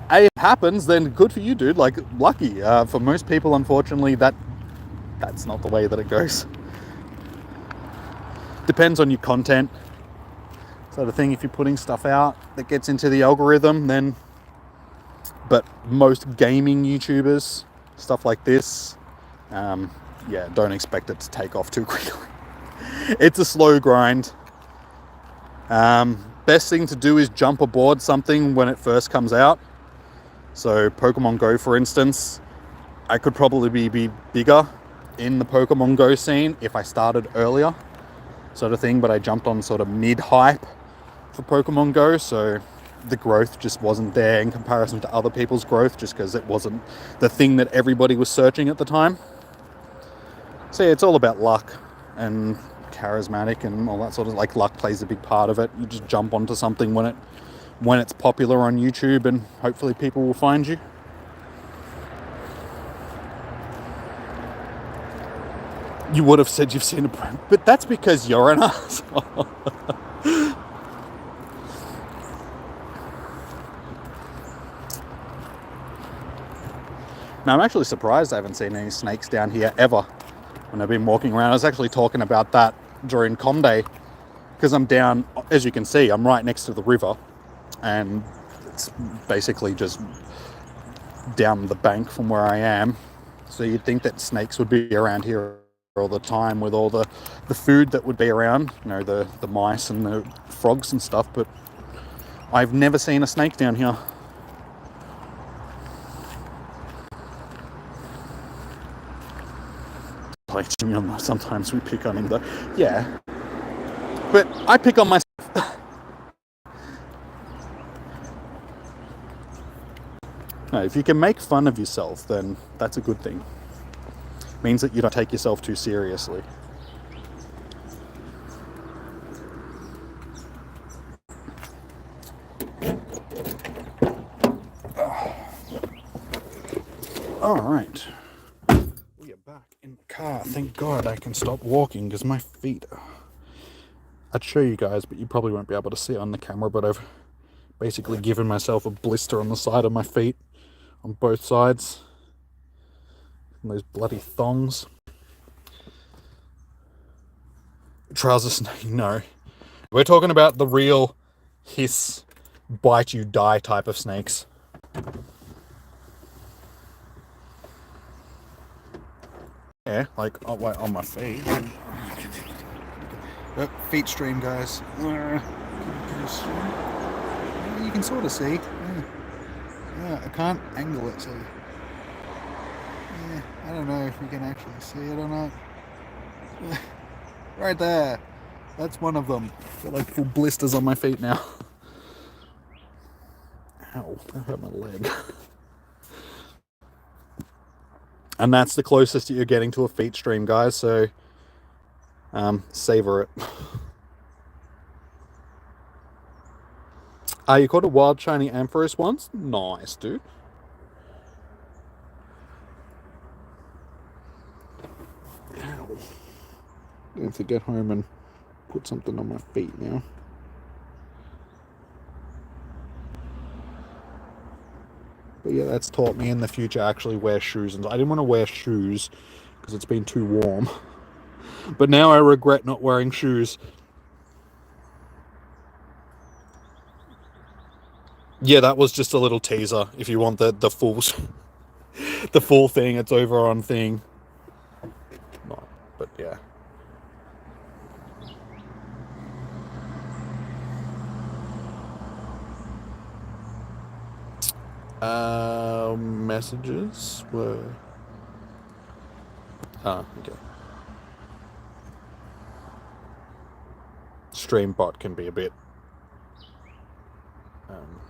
[SPEAKER 1] Hey, it happens, then good for you, dude. Like, lucky. For most people, unfortunately, that's not the way that it goes. Depends on your content, sort of thing. If you're putting stuff out that gets into the algorithm, then. But most gaming YouTubers, stuff like this, yeah, don't expect it to take off too quickly. It's a slow grind. Best thing to do is jump aboard something when it first comes out. So Pokemon Go, for instance, I could probably be bigger in the Pokemon Go scene if I started earlier, sort of thing. But I jumped on sort of mid-hype for Pokemon Go, so the growth just wasn't there in comparison to other people's growth, just because it wasn't the thing that everybody was searching at the time. So yeah, it's all about luck and charismatic and all that sort of, like, luck plays a big part of it. You just jump onto something when it's popular on YouTube, and hopefully people will find you. You would have said you've seen a brand, but that's because you're an asshole. Now, I'm actually surprised I haven't seen any snakes down here ever when I've been walking around. I was actually talking about that during Com Day, because I'm down, as you can see, I'm right next to the river, and it's basically just down the bank from where I am. So you'd think that snakes would be around here all the time with all the food that would be around, the mice and the frogs and stuff, but I've never seen a snake down here. Like, sometimes we pick on him though. Yeah. But I pick on myself. No, if you can make fun of yourself, then that's a good thing. It means that you don't take yourself too seriously. All right. We are back in the car. Thank God I can stop walking because my feet... I'd show you guys, but you probably won't be able to see it on the camera, but I've Basically giving myself a blister on the side of my feet, on both sides. And those bloody thongs. Trouser snake, no. We're talking about the real hiss, bite you die type of snakes. Yeah, like on my feet. Feet stream, guys. You can sort of see. Yeah, I can't angle it, so yeah, I don't know if you can actually see it or not. Right there. That's one of them. Got like full blisters on my feet now. Ow, that hurt my leg. And that's the closest that you're getting to a feet stream, guys, so savor it. You caught a wild shiny Ampharos once? Nice, dude. Ow. I have to get home and put something on my feet now. But yeah, that's taught me in the future actually wear shoes. And I didn't want to wear shoes because it's been too warm. But now I regret not wearing shoes. Yeah, that was just a little teaser. If you want the full the full thing, it's over on thing. Not, but yeah. Messages were... okay. Streambot can be a bit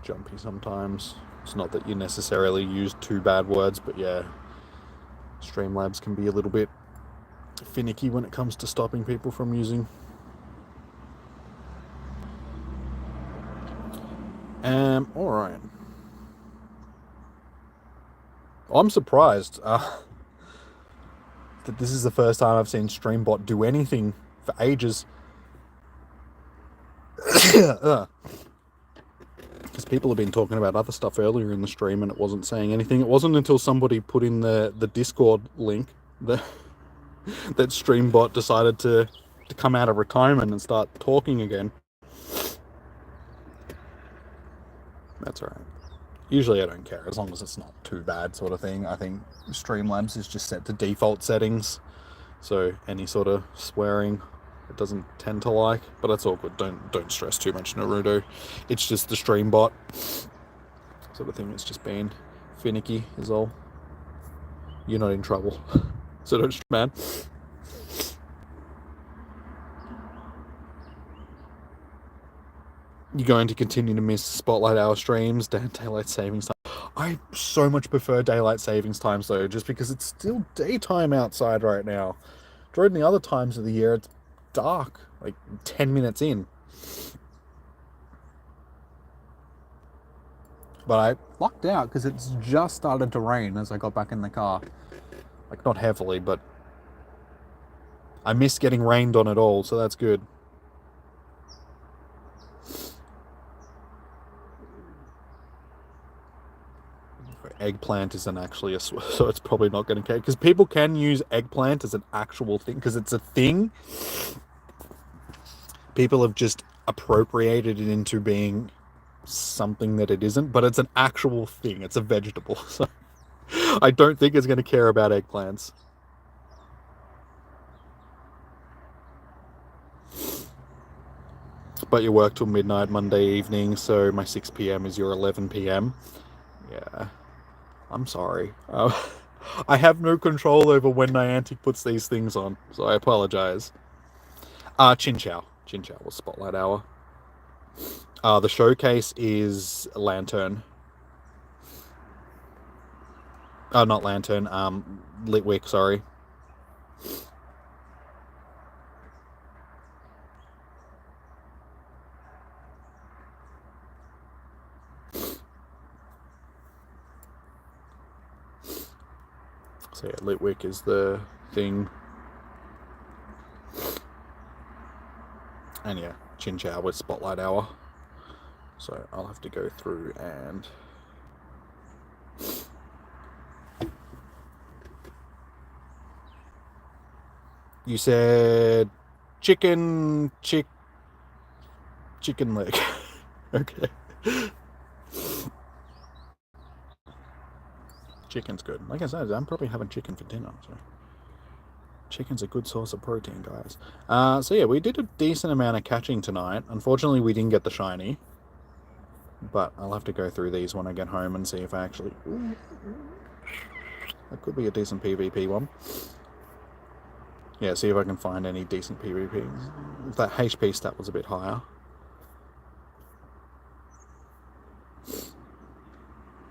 [SPEAKER 1] jumpy sometimes. It's not that you necessarily use two bad words, but yeah, Streamlabs can be a little bit finicky when it comes to stopping people from using. Alright. I'm surprised that this is the first time I've seen Streambot do anything for ages. Because people have been talking about other stuff earlier in the stream and it wasn't saying anything. It wasn't until somebody put in the Discord link that Streambot decided to come out of retirement and start talking again. That's alright. Usually I don't care, as long as it's not too bad sort of thing. I think Streamlabs is just set to default settings, so any sort of swearing it doesn't tend to like, but that's all good. Don't stress too much, Naruto. It's just the Streambot sort of thing. It's just being finicky is all. You're not in trouble, so don't stress, man. You're going to continue to miss Spotlight Hour streams, daylight savings time. I so much prefer daylight savings times though, just because it's still daytime outside right now. During the other times of the year, it's dark, like 10 minutes in. But I lucked out because it's just started to rain as I got back in the car. Like, not heavily, but I missed getting rained on at all, so that's good. Eggplant isn't actually a swear, so it's probably not going to care, because people can use eggplant as an actual thing, because it's a thing. People have just appropriated it into being something that it isn't, but it's an actual thing. It's a vegetable, so I don't think it's going to care about eggplants. But you work till midnight Monday evening, so my 6 p.m. is your 11 p.m. Yeah. I'm sorry. I have no control over when Niantic puts these things on, so I apologize. Chinchou was Spotlight Hour. The showcase is Lantern. Not Lantern, Litwick, sorry. So yeah, Litwick is the thing. And yeah, Chinchou with Spotlight Hour. So I'll have to go through and... You said chicken leg. Okay. Chicken's good. Like I said, I'm probably having chicken for dinner, so chicken's a good source of protein, guys. So yeah, we did a decent amount of catching tonight. Unfortunately, we didn't get the shiny, but I'll have to go through these when I get home and see if I actually... Ooh, that could be a decent PvP one. Yeah, see if I can find any decent PvPs. If that HP stat was a bit higher.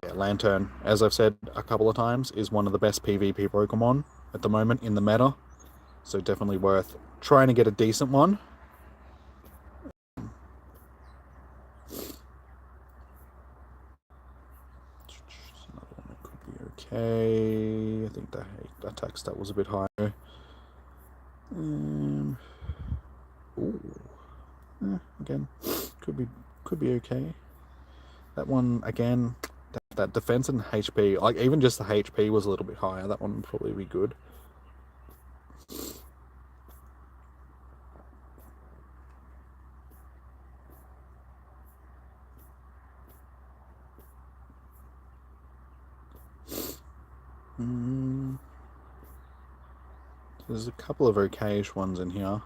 [SPEAKER 1] Yeah, Lantern, as I've said a couple of times, is one of the best PvP Pokemon at the moment in the meta. So definitely worth trying to get a decent one. Another one that could be okay. I think the attack stat was a bit higher. Again, could be okay. That one again, that defense and HP, like even just the HP was a little bit higher. That one would probably be good. There's a couple of okayish ones in here.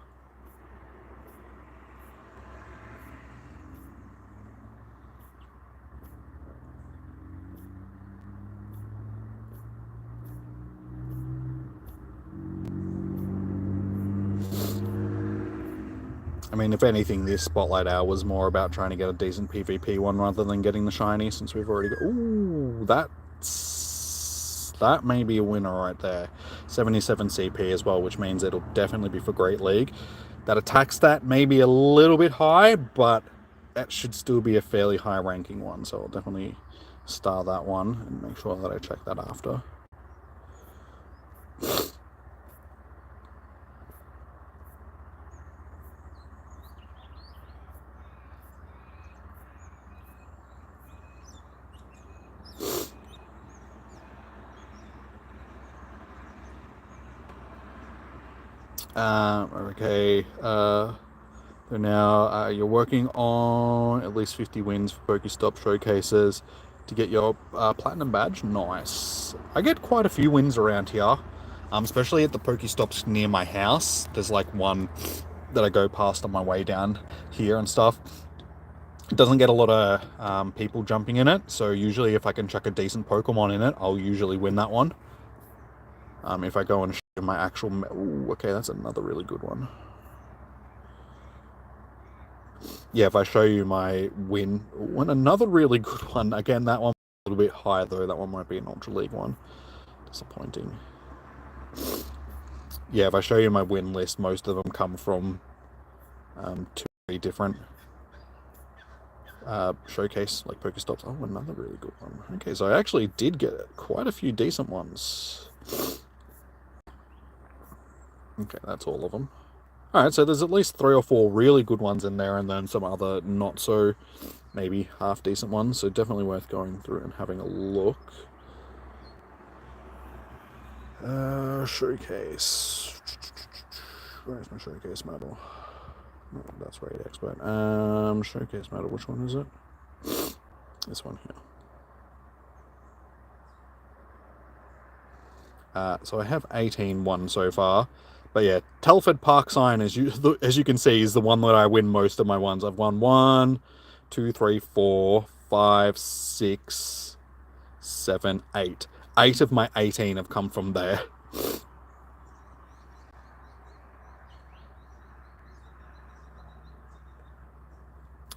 [SPEAKER 1] I mean, if anything, this Spotlight Hour was more about trying to get a decent PvP one rather than getting the shiny, since we've already got... Ooh, that may be a winner right there. 77 CP as well, which means it'll definitely be for Great League. That attack stat may be a little bit high, but that should still be a fairly high ranking one, so I'll definitely star that one and make sure that I check that after. Okay, so now you're working on at least 50 wins for Pokestop showcases to get your platinum badge. Nice. I get quite a few wins around here, especially at the Pokestops near my house. There's like one that I go past on my way down here and stuff. It doesn't get a lot of people jumping in it, so usually if I can chuck a decent Pokemon in it, I'll usually win that one. If I go and show my actual... Ooh, okay, that's another really good one. Yeah, if I show you my win... Ooh, and another really good one. Again, that one a little bit higher, though. That one might be an Ultra League one. Disappointing. Yeah, if I show you my win list, most of them come from 2 different showcase, like Pokestops. Oh, another really good one. Okay, so I actually did get quite a few decent ones. Okay, that's all of them. Alright, so there's at least 3 or 4 really good ones in there, and then some other not so, maybe half decent ones, so definitely worth going through and having a look. Showcase. Where's my showcase medal? No, that's Raid Expert. Showcase medal, which one is it? This one here. So I have 18 won so far. But yeah, Telford Park Sign, as you can see, is the one that I win most of my ones. I've won 1, 2, 3, 4, 5, 6, 7, 8. 8 of my 18 have come from there.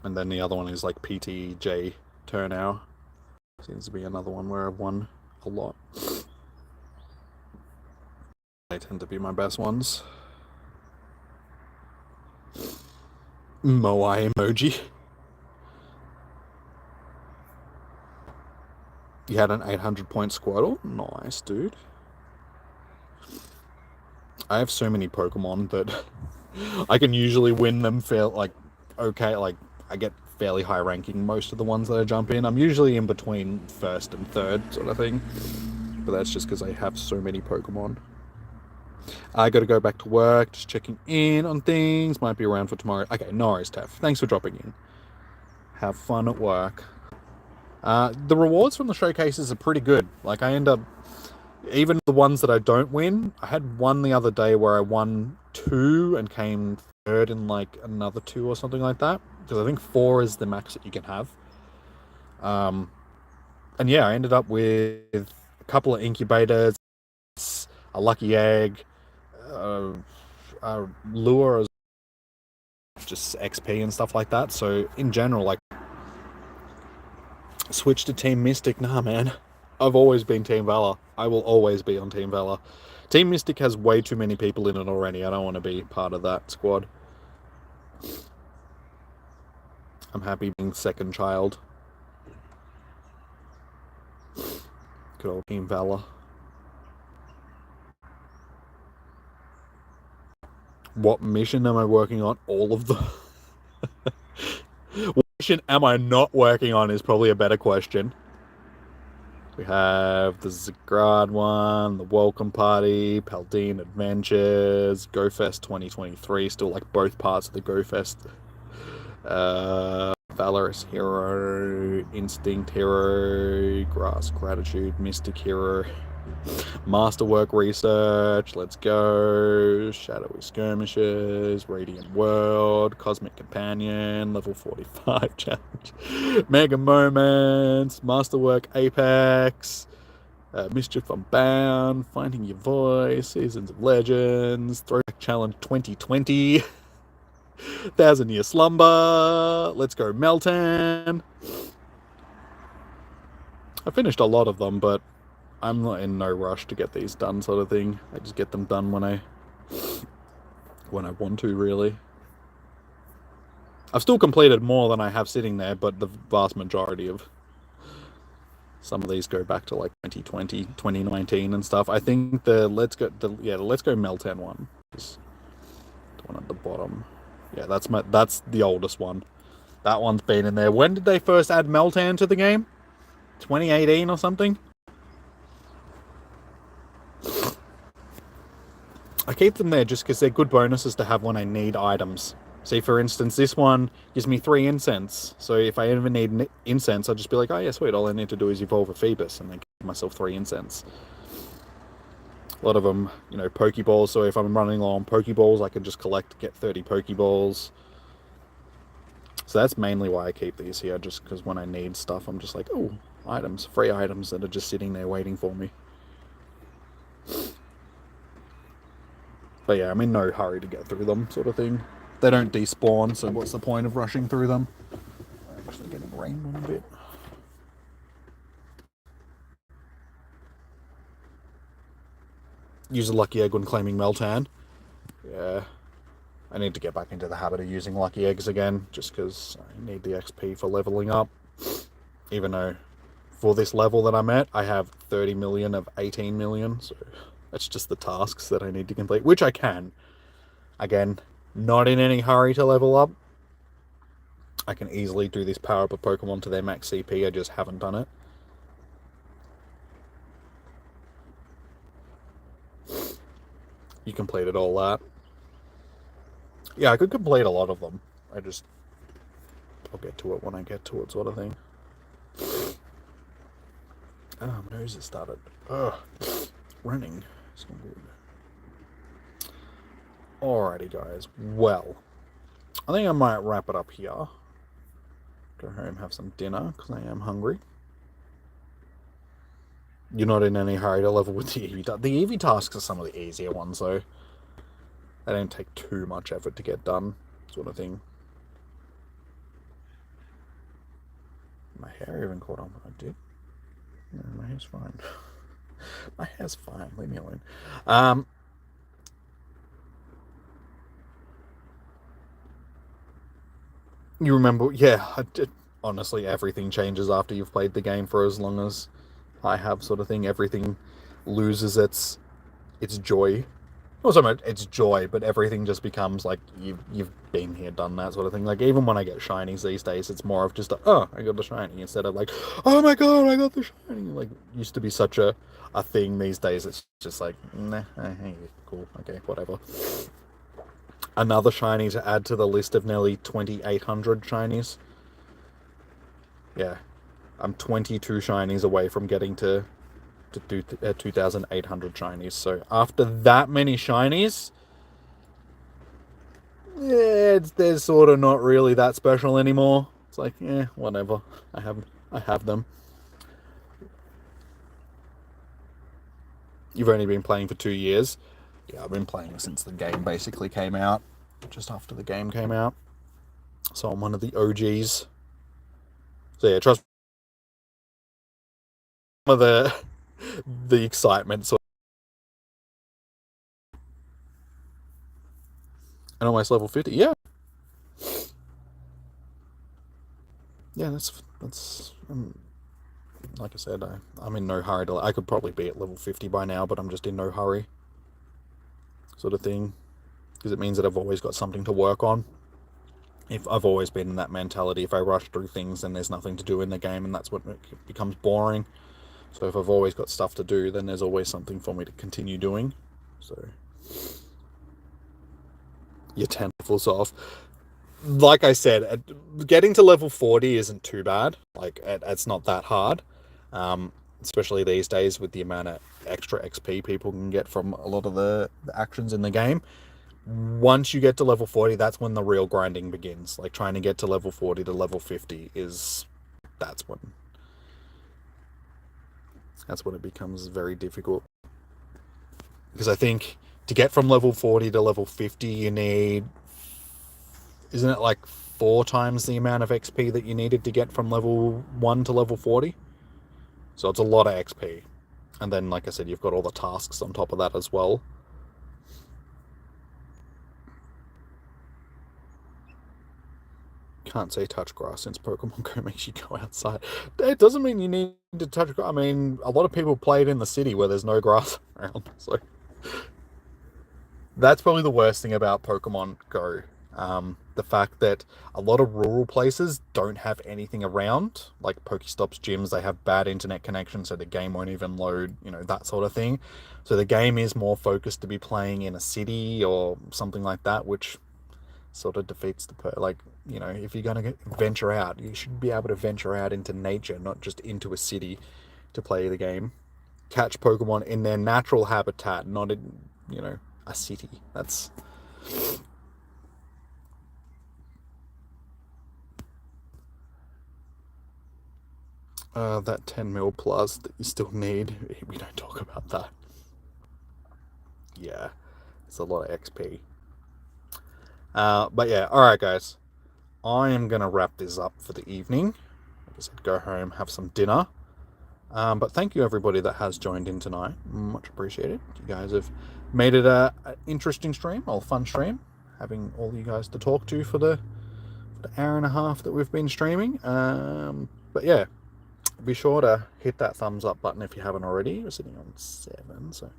[SPEAKER 1] And then the other one is like PTJ Turnow. Seems to be another one where I've won a lot. They tend to be my best ones. Moai emoji. You had an 800-point Squirtle? Nice, dude. I have so many Pokemon that I can usually win them okay, like I get fairly high ranking most of the ones that I jump in. I'm usually in between first and third sort of thing, but that's just because I have so many Pokemon. I got to go back to work, just checking in on things. Might be around for tomorrow. Okay, no worries, Tef. Thanks for dropping in. Have fun at work. The rewards from the showcases are pretty good. Like, I end up, even the ones that I don't win, I had one the other day where I won 2 and came third in like another 2 or something like that. Because I think 4 is the max that you can have. And yeah, I ended up with a couple of incubators, a lucky egg, a lure, just XP and stuff like that. So in general, like, switch to Team Mystic. Nah, man. I've always been Team Valor. I will always be on Team Valor. Team Mystic has way too many people in it already. I don't want to be part of that squad. I'm happy being second child. Good old Team Valor. What mission am I working on? All of them. What mission am I not working on is probably a better question. We have the Zagrad one, the Welcome Party, Paldine Adventures, GoFest 2023, still like both parts of the GoFest. Valorous Hero, Instinct Hero, Grass Gratitude, Mystic Hero, Masterwork Research, let's go, Shadowy Skirmishes, Radiant World, Cosmic Companion, Level 45 Challenge, Mega Moments, Masterwork Apex, Mischief Unbound, Finding Your Voice, Seasons of Legends, Throwback Challenge 2020, 1,000 Year Slumber, let's go Meltan. I finished a lot of them, but I'm not in no rush to get these done, sort of thing. I just get them done when I want to, really. I've still completed more than I have sitting there, but the vast majority of some of these go back to like 2020, 2019 and stuff. I think the Let's Go Meltan one is the one at the bottom. Yeah, that's the oldest one. That one's been in there. When did they first add Meltan to the game? 2018 or something? I keep them there just because they're good bonuses to have when I need items. See, for instance, this one gives me 3 incense. So if I ever need incense, I'll just be like, oh yeah, sweet, all I need to do is evolve a Phoebus and then give myself 3 incense. A lot of them, you know, Pokeballs. So if I'm running low on Pokeballs, I can just get 30 Pokeballs. So that's mainly why I keep these here, just because when I need stuff, I'm just like, oh, items, free items that are just sitting there waiting for me. But yeah, I'm in no hurry to get through them, sort of thing. They don't despawn, so what's the point of rushing through them? I'm actually getting rained on a bit. Use a lucky egg when claiming Meltan. Yeah. I need to get back into the habit of using lucky eggs again, just because I need the XP for leveling up. Even though for this level that I'm at, I have 30 million of 18 million, so that's just the tasks that I need to complete, which I can. Again, not in any hurry to level up. I can easily do this power up a Pokemon to their max CP, I just haven't done it. You completed all that. Yeah, I could complete a lot of them. I'll get to it when I get to it, sort of thing. Oh, my nose has started. Ugh. Running. It's not good. Alrighty, guys. Well, I think I might wrap it up here. Go home, have some dinner, because I am hungry. You're not in any hurry to level with the Eevee tasks. The Eevee tasks are some of the easier ones, though. They don't take too much effort to get done, sort of thing. My hair even caught on when I did. No, my hair's fine. My hair's fine. Leave me alone. You remember? Yeah, honestly, everything changes after you've played the game for as long as I have, sort of thing. Everything loses its joy. not so much it's joy, but everything just becomes like you've been here, done that sort of thing. Like even when I get shinies these days, it's more of just oh, I got the shiny, instead of like, oh my god, I got the shiny. Like used to be such a thing. These days it's just like, nah, hey, cool, okay, whatever. Another shiny to add to the list of nearly 2,800 shinies. Yeah, I'm 22 shinies away from getting to do 2,800 shinies. So after that many shinies, yeah, they're sort of not really that special anymore. It's like, whatever. I have them. You've only been playing for 2 years. Yeah, I've been playing since the game basically came out, just after the game came out. So I'm one of the OGs. So yeah, trust some of the excitement. So, and almost level 50. Yeah, yeah. That's like I said, I'm in no hurry to. I could probably be at level 50 by now, but I'm just in no hurry, sort of thing, because it means that I've always got something to work on. If I've always been in that mentality, if I rush through things, then there's nothing to do in the game, and that's what becomes boring. So if I've always got stuff to do, then there's always something for me to continue doing. So your tentacles off. Like I said, getting to level 40 isn't too bad. Like it's not that hard, especially these days with the amount of extra XP people can get from a lot of the actions in the game. Once you get to level 40, that's when the real grinding begins. Like trying to get to level 40 to level 50 that's when it becomes very difficult. Because I think to get from level 40 to level 50, you need, isn't it like 4 times the amount of XP that you needed to get from level 1 to level 40? So it's a lot of XP. And then, like I said, you've got all the tasks on top of that as well. Can't say touch grass since Pokemon Go makes you go outside. It doesn't mean you need to touch grass. I mean, a lot of people play it in the city where there's no grass around. So that's probably the worst thing about Pokemon Go. The fact that a lot of rural places don't have anything around, like Pokestops, gyms, they have bad internet connection, so the game won't even load, that sort of thing. So the game is more focused to be playing in a city or something like that, which sort of defeats if you're going to venture out, you should be able to venture out into nature, not just into a city to play the game. Catch Pokemon in their natural habitat, not in, a city. That's that 10 mil plus that you still need. We don't talk about that. Yeah, it's a lot of XP. But yeah, alright guys. I am going to wrap this up for the evening. Like I said, go home, have some dinner. But thank you everybody that has joined in tonight. Much appreciated. You guys have made it an interesting stream, or fun stream. Having all you guys to talk to for the hour and a half that we've been streaming. But yeah, be sure to hit that thumbs up button if you haven't already. We're sitting on 7, so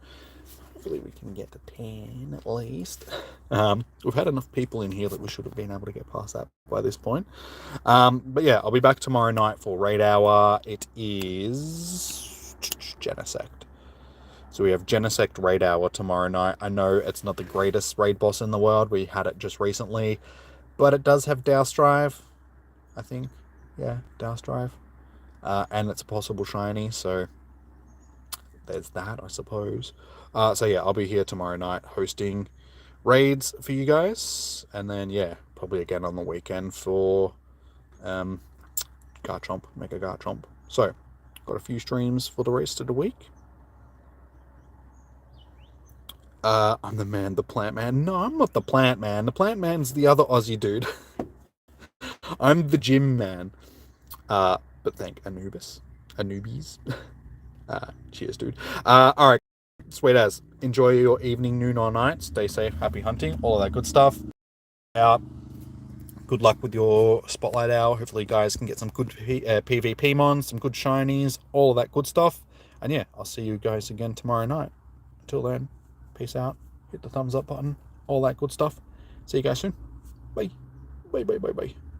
[SPEAKER 1] hopefully we can get to 10 at least. We've had enough people in here that we should have been able to get past that by this point. But yeah, I'll be back tomorrow night for Raid Hour. It is Genesect. So we have Genesect Raid Hour tomorrow night. I know it's not the greatest raid boss in the world. We had it just recently. But it does have Douse Drive, I think. Yeah, Douse Drive. And it's a possible shiny, so there's that, I suppose. So yeah, I'll be here tomorrow night hosting raids for you guys. And then, yeah, probably again on the weekend for Garchomp, Mega Garchomp. So, got a few streams for the rest of the week. I'm the man, the plant man. No, I'm not the plant man. The plant man's the other Aussie dude. I'm the gym man. But thank Anubis. Cheers, dude. Alright, sweet as. Enjoy your evening, noon, or night. Stay safe, happy hunting, all of that good stuff. Out. Good luck with your Spotlight Hour. Hopefully you guys can get some good PvP mons, some good shinies, all of that good stuff. And yeah, I'll see you guys again tomorrow night. Until then, peace out. hit the thumbs up button, all that good stuff. See you guys soon. Bye. Bye, bye, bye, bye.